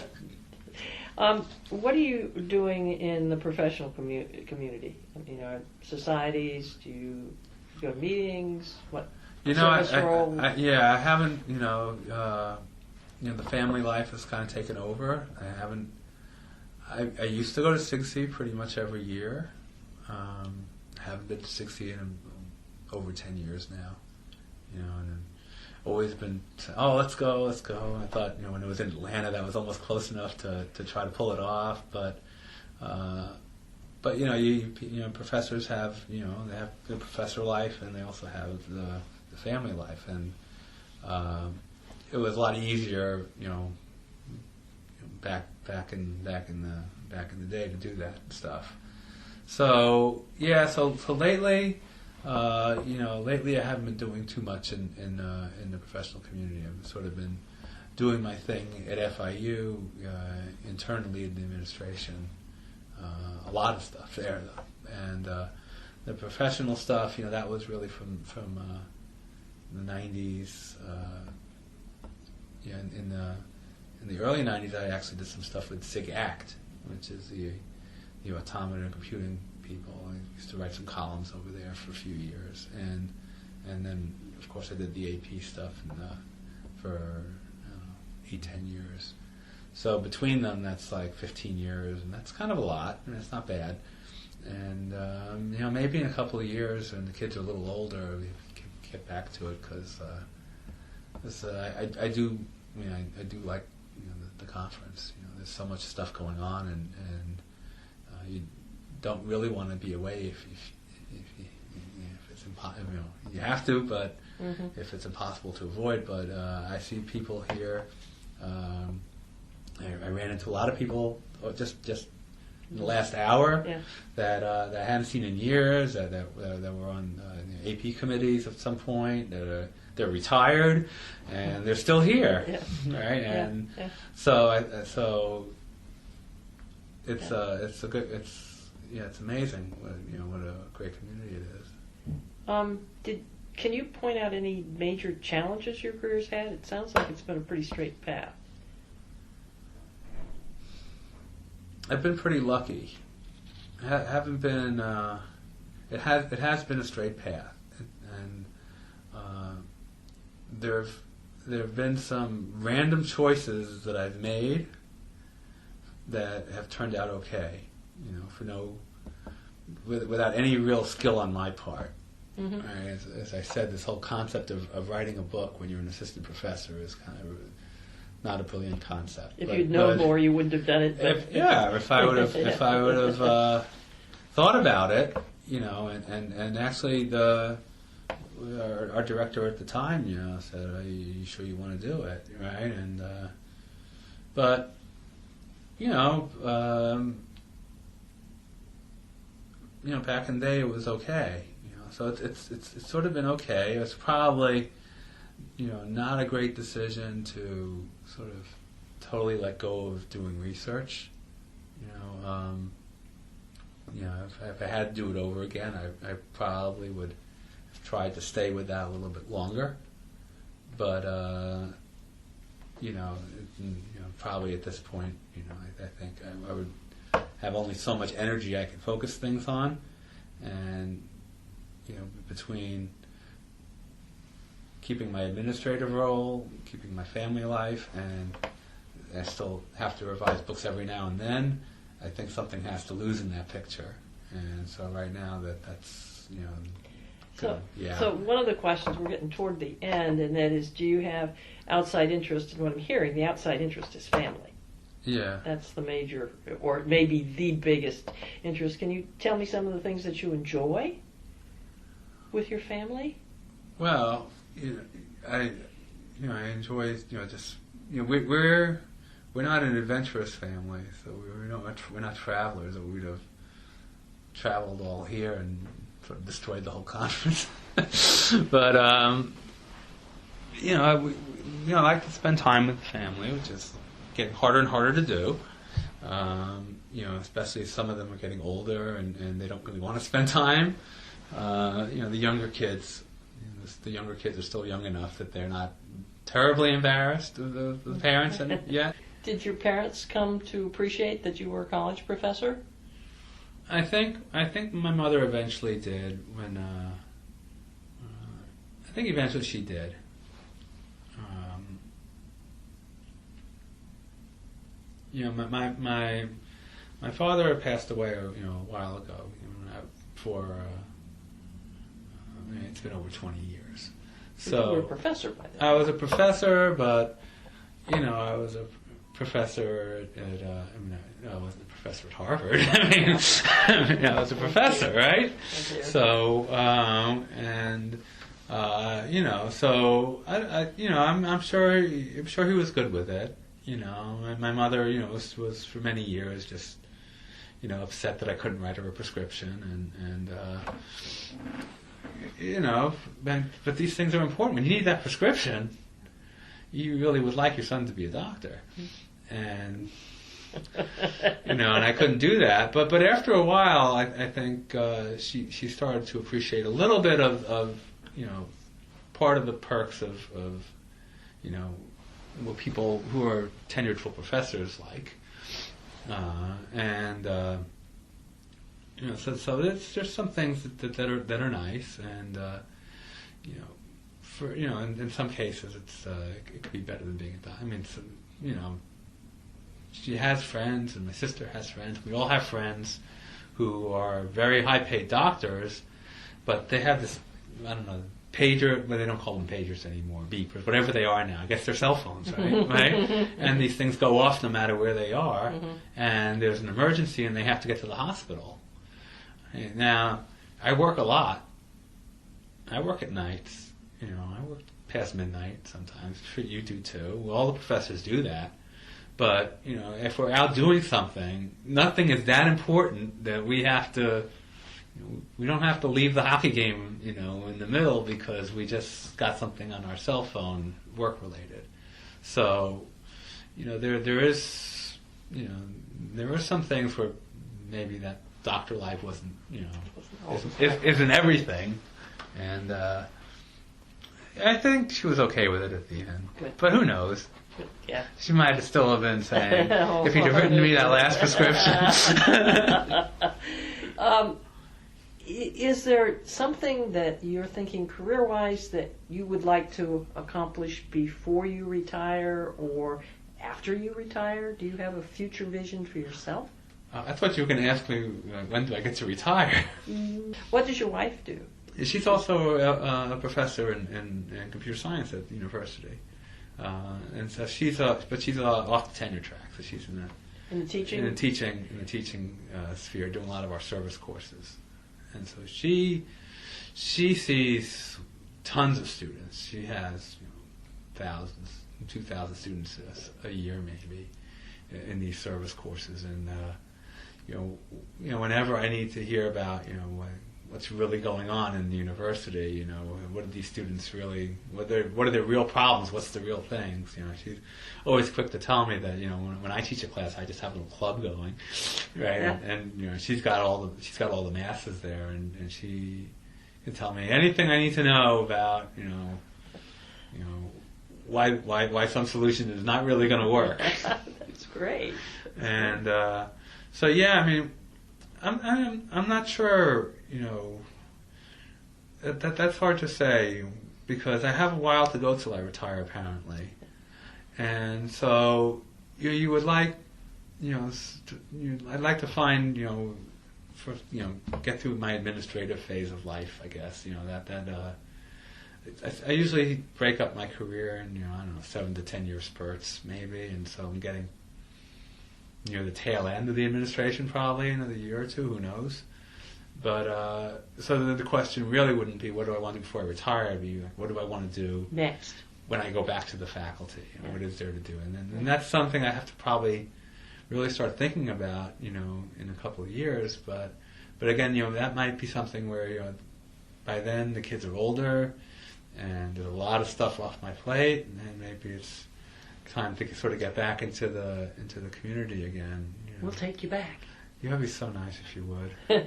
What are you doing in the professional community? You know, societies? Do you go to meetings? What? You know, service role? I haven't. The family life has kind of taken over. I haven't. I used to go to SIGC pretty much every year. I haven't been to SIGC in over 10 years now. You know, and always been, let's go. I thought, you know, when it was in Atlanta, that was almost close enough to try to pull it off. But you know, you know, professors have, you know, they have the professor life, and they also have the family life, and it was a lot easier, you know, back in the day to do that stuff. So yeah, so lately. Lately I haven't been doing too much in the professional community. I've sort of been doing my thing at FIU, internally in the administration. A lot of stuff there, though. And the professional stuff, you know, that was really from the 90s. In the early 90s, I actually did some stuff with SIG-ACT, which is the Automata and Computing people. I used to write some columns over there for a few years, and then of course I did the AP stuff for 8-10 years. So between them, that's like 15 years, and that's kind of a lot, and it's not bad. And you know, maybe in a couple of years, when the kids are a little older, we can get back to it, because I do like, you know, the conference. You know, there's so much stuff going on, and you don't really want to be away if it's impossible. You know, you have to, but if it's impossible to avoid. But I see people here. I ran into a lot of people just in the last hour that I hadn't seen in years. That were on AP committees at some point. They're retired and they're still here, right? And so it's a good. It's amazing. What a great community it is. Can you point out any major challenges your career's had? It sounds like it's been a pretty straight path. I've been pretty lucky. Haven't been. It has been a straight path, and there have been some random choices that I've made that have turned out okay. You know, without any real skill on my part. Right, as I said, this whole concept of writing a book when you're an assistant professor is kind of not a brilliant concept. If you'd known more, you wouldn't have done it. If I would have thought about it, you know, and actually our director at the time, you know, said, "Are you sure you want to do it?" Right, and but you know, back in the day it was okay. So it's sort of been okay. It's probably, you know, not a great decision to sort of totally let go of doing research. If I had to do it over again, I probably would have tried to stay with that a little bit longer. But probably at this point, I think I would have only so much energy I can focus things on, and between keeping my administrative role, keeping my family life, and I still have to revise books every now and then, I think something has to lose in that picture. And so right now that's So one of the questions, we're getting toward the end, and that is, do you have outside interest? And what I'm hearing, the outside interest is family. Yeah. That's the major, or maybe the biggest interest. Can you tell me some of the things that you enjoy with your family? Well, I enjoy, we're not an adventurous family, so we're not travelers, or we'd have traveled all here and sort of destroyed the whole conference. But I like to spend time with the family, which is getting harder and harder to do. Especially some of them are getting older and they don't really want to spend time. The younger kids are still young enough that they're not terribly embarrassed of the parents yet. Did your parents come to appreciate that you were a college professor? I think my mother eventually did. When I think eventually she did. My father passed away, a while ago. It's been over 20 years. So you were a professor by then. I was a professor, but I was a professor at. I wasn't a professor at Harvard. I was a professor, right? So so I'm sure he was good with it. And my mother, was for many years just, upset that I couldn't write her a prescription, but these things are important. When you need that prescription, you really would like your son to be a doctor, and and I couldn't do that. But after a while, I think she started to appreciate a little bit of part of the perks of what people who are tenured full professors like, so there's some things that are nice, and in some cases it could be better than being a doctor. She has friends, and my sister has friends. We all have friends who are very high paid doctors, but they have this, I don't know, pager, but they don't call them pagers anymore, beepers, whatever they are now. I guess they're cell phones, right? And these things go off no matter where they are, and there's an emergency and they have to get to the hospital. Now, I work a lot. I work at nights. I work past midnight sometimes. I'm sure you do too. Well, all the professors do that. But, if we're out doing something, nothing is that important that we have to, we don't have to leave the hockey game, in the middle because we just got something on our cell phone, work-related. So, there is, there are some things where maybe that doctor life wasn't, isn't everything. And I think she was okay with it at the end. Good. But who knows? Yeah. She might have still have been saying, if he'd have written me that last prescription. Is there something that you're thinking career-wise that you would like to accomplish before you retire or after you retire? Do you have a future vision for yourself? I thought you were going to ask me, when do I get to retire? What does your wife do? She's also a professor in computer science at the university. And so she's off the tenure track, so she's in the teaching? In the teaching sphere, doing a lot of our service courses. And so she sees tons of students. She has thousands, 2,000 students a year maybe in these service courses. And whenever I need to hear about what's really going on in the university, what are these students really, what are their real problems, what's the real things, she's always quick to tell me that, when I teach a class, I just have a little club going, right, yeah. and she's got all the masses there, and she can tell me anything I need to know about, why some solution is not really going to work. That's great. And so yeah, I'm not sure. That's hard to say because I have a while to go till I retire, apparently, and so you would like, I'd like to find, get through my administrative phase of life, I guess. I usually break up my career in, 7 to 10 year spurts, maybe, and so I'm getting near the tail end of the administration, probably another year or two, who knows. But so the question really wouldn't be what do I want to do before I retire. It'd be like, what do I want to do next when I go back to the faculty? What is there to do? And that's something I have to probably really start thinking about, in a couple of years. But again, that might be something where by then the kids are older and there's a lot of stuff off my plate, and then maybe it's time to sort of get back into the community again. We'll take you back. You would be so nice if you would. We'll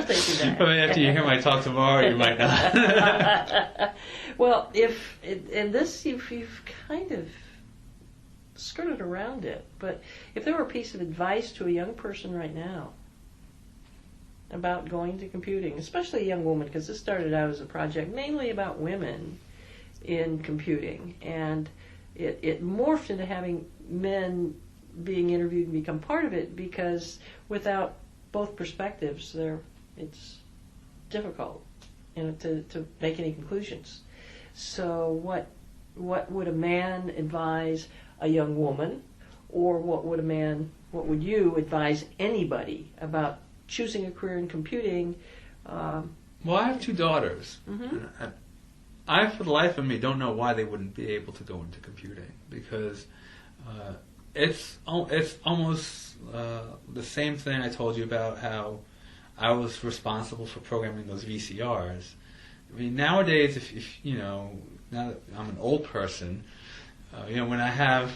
take you back. After you hear my talk tomorrow, you might not. Well, if you've kind of skirted around it. But if there were a piece of advice to a young person right now about going to computing, especially a young woman, because this started out as a project mainly about women in computing, and it morphed into having men being interviewed and become part of it, because without both perspectives, it's difficult, to make any conclusions. So what would a man advise a young woman, or what would you advise anybody about choosing a career in computing? Well, I have 2 daughters. Mm-hmm. I, for the life of me, don't know why they wouldn't be able to go into computing, because it's almost the same thing I told you about how I was responsible for programming those VCRs. I mean, nowadays, if you know, now that I'm an old person, when I have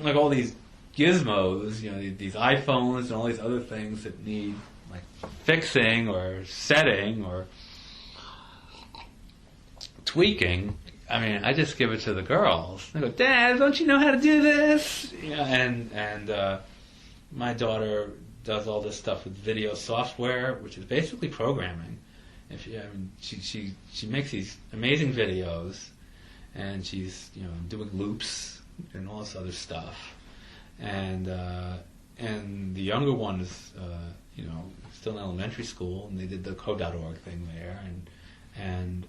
like all these gizmos, these iPhones and all these other things that need like fixing or setting or tweaking, I mean, I just give it to the girls. They go, "Dad, don't you know how to do this?" And my daughter does all this stuff with video software, which is basically programming. She makes these amazing videos, and she's doing loops and all this other stuff. And the younger one is still in elementary school, and they did the code.org thing there, and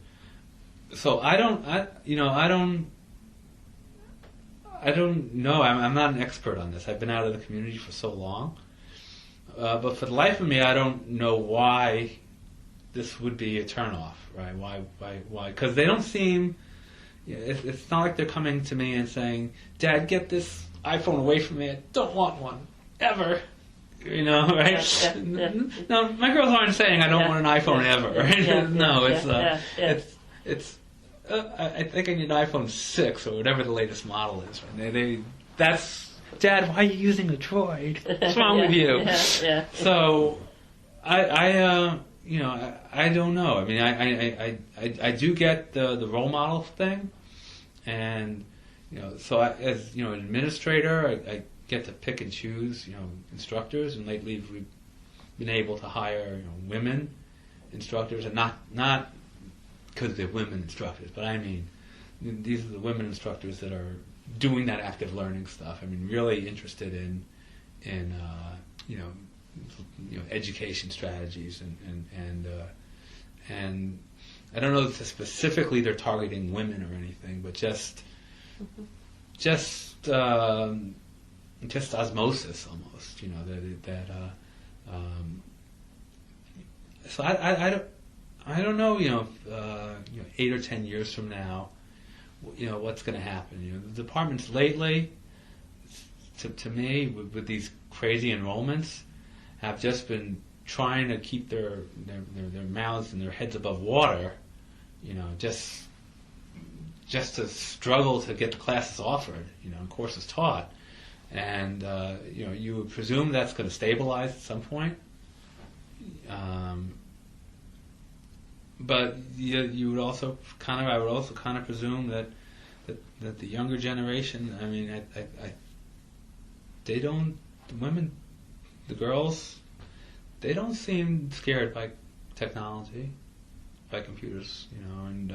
so I don't know. I'm not an expert on this. I've been out of the community for so long, but for the life of me, I don't know why this would be a turnoff, right? Why? Because they don't seem. It's not like they're coming to me and saying, "Dad, get this iPhone away from me. I don't want one ever." Right? Yeah. No, my girls aren't saying I don't want an iPhone ever. Right? No, it's. I think I need an iPhone 6 or whatever the latest model is. Right? That's, "Dad, why are you using a Droid? What's wrong with you?" Yeah. So, I don't know. I mean, I do get the role model thing, and so as an administrator, I get to pick and choose instructors, and lately we've been able to hire women instructors, and not because they're women instructors, but I mean these are the women instructors that are doing that active learning stuff. I mean, really interested in education strategies, and I don't know if specifically they're targeting women or anything, but just osmosis almost, so I don't know, 8 or 10 years from now, what's going to happen. The departments lately, to me, with these crazy enrollments, have just been trying to keep their mouths and their heads above water, just to struggle to get the classes offered, and courses taught. And, you would presume that's going to stabilize at some point. But you would also I would also kind of presume that the younger generation, I mean, they don't, the women, the girls, they don't seem scared by technology, by computers, and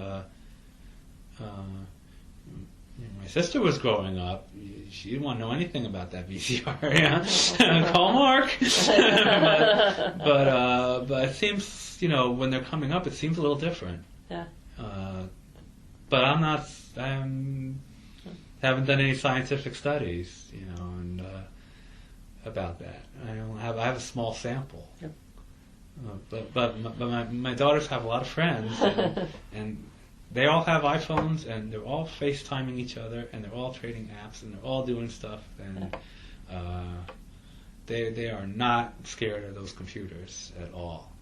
my sister was growing up. She didn't want to know anything about that VCR. Call Mark. but it seems, when they're coming up, it seems a little different. Yeah. But I haven't done any scientific studies, and about that. I have a small sample. Yep. But my daughters have a lot of friends, and they all have iPhones, and they're all FaceTiming each other, and they're all trading apps, and they're all doing stuff, and they are not scared of those computers at all.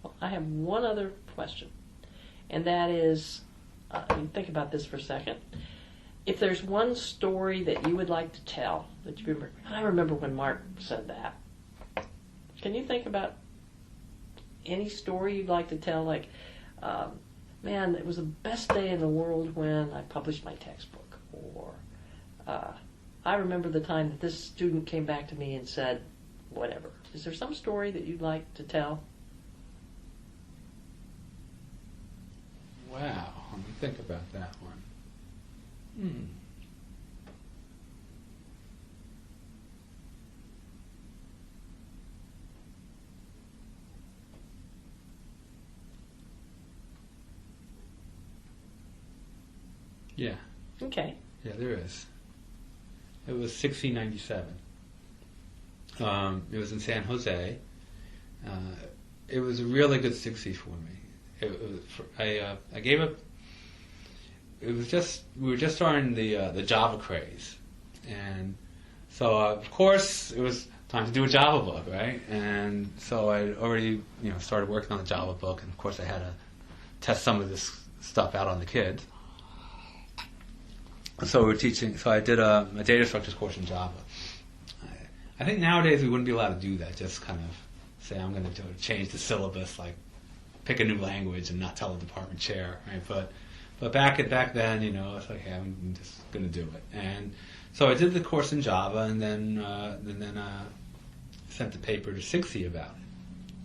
Well, I have one other question, and that is, think about this for a second. If there's one story that you would like to tell, that you remember, I remember when Mark said that. Can you think about any story you'd like to tell, like, man, it was the best day in the world when I published my textbook, or I remember the time that this student came back to me and said, whatever. Is there some story that you'd like to tell? Wow, let me think about that one. Yeah. Okay. Yeah, there is. It was 1697. It was in San Jose. It was a really good 60 for me. I gave up. It was just we were just starting the Java craze, and so of course it was time to do a Java book, right? And so I already started working on the Java book, and of course I had to test some of this stuff out on the kids. So we're teaching. So I did a data structures course in Java. I think nowadays we wouldn't be allowed to do that. Just kind of say I'm going to change the syllabus, like pick a new language and not tell the department chair, right? But back then, it's like, hey, I'm just going to do it. And so I did the course in Java, and then sent the paper to SIGSI about it.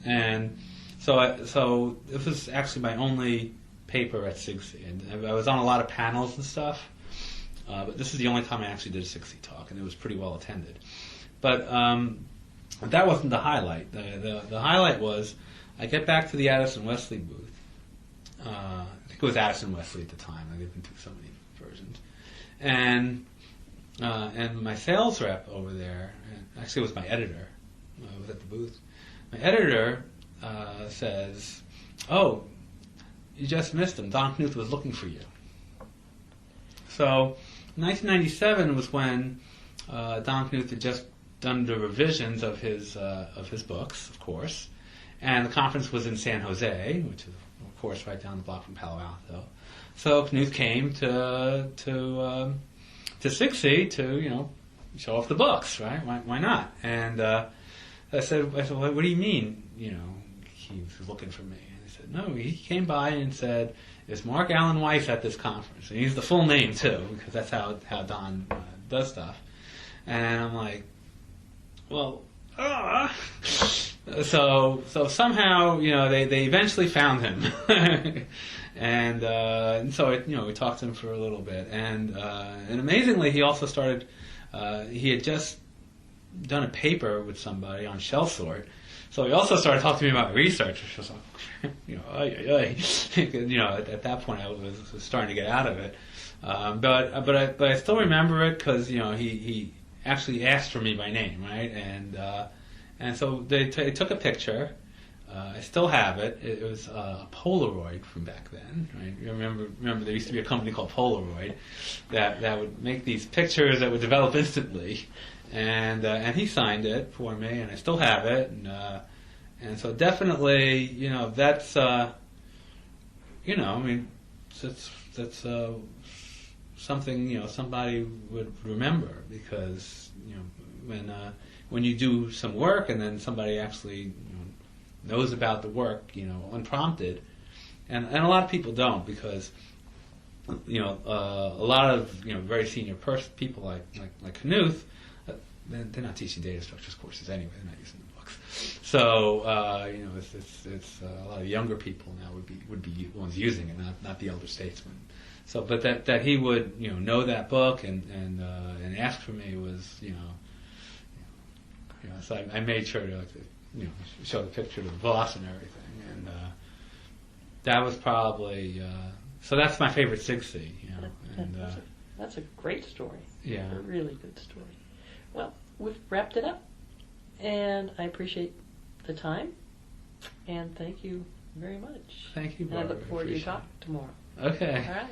And so this was actually my only paper at SIGSI, and I was on a lot of panels and stuff. But this is the only time I actually did a 60 talk, and it was pretty well attended. But that wasn't the highlight. The highlight was I get back to the Addison Wesley booth. I think it was Addison Wesley at the time. They've been through so many versions. And my sales rep over there, actually it was my editor, was at the booth. My editor says, "Oh, you just missed him. Don Knuth was looking for you." So 1997 was when Don Knuth had just done the revisions of his books, of course, and the conference was in San Jose, which is of course right down the block from Palo Alto. So Knuth came to SIGSI to show off the books, right? Why not? And I said, what do you mean? He was looking for me. And he said, no, he came by and said, "Is Mark Alan Weiss at this conference?" And he's the full name too, because that's how Don does stuff. And I'm like, well, so somehow they eventually found him, and so we talked to him for a little bit, and amazingly he also started. He had just done a paper with somebody on shell sort. So he also started talking to me about research, which was like, at that point I was starting to get out of it. But I still remember it because he actually asked for me by name, right? And so they took a picture. I still have it. It was a Polaroid from back then, right? You remember there used to be a company called Polaroid that would make these pictures that would develop instantly. And he signed it for me, and I still have it, and so definitely, that's, that's something somebody would remember, because when you do some work and then somebody actually knows about the work, unprompted, and a lot of people don't, because a lot of very senior people like Knuth. They're not teaching data structures courses anyway. They're not using the books. So it's a lot of younger people now would be the ones using it, not the elder statesmen. So, but that he would know that book and ask for me was so I made sure to show the picture to the boss and everything, and that was probably so that's my favorite SIGSI. That's a great story. Yeah, a really good story. Well, we've wrapped it up, and I appreciate the time, and thank you very much. Thank you, And Barbara. I look forward to your talk tomorrow. Okay. All right.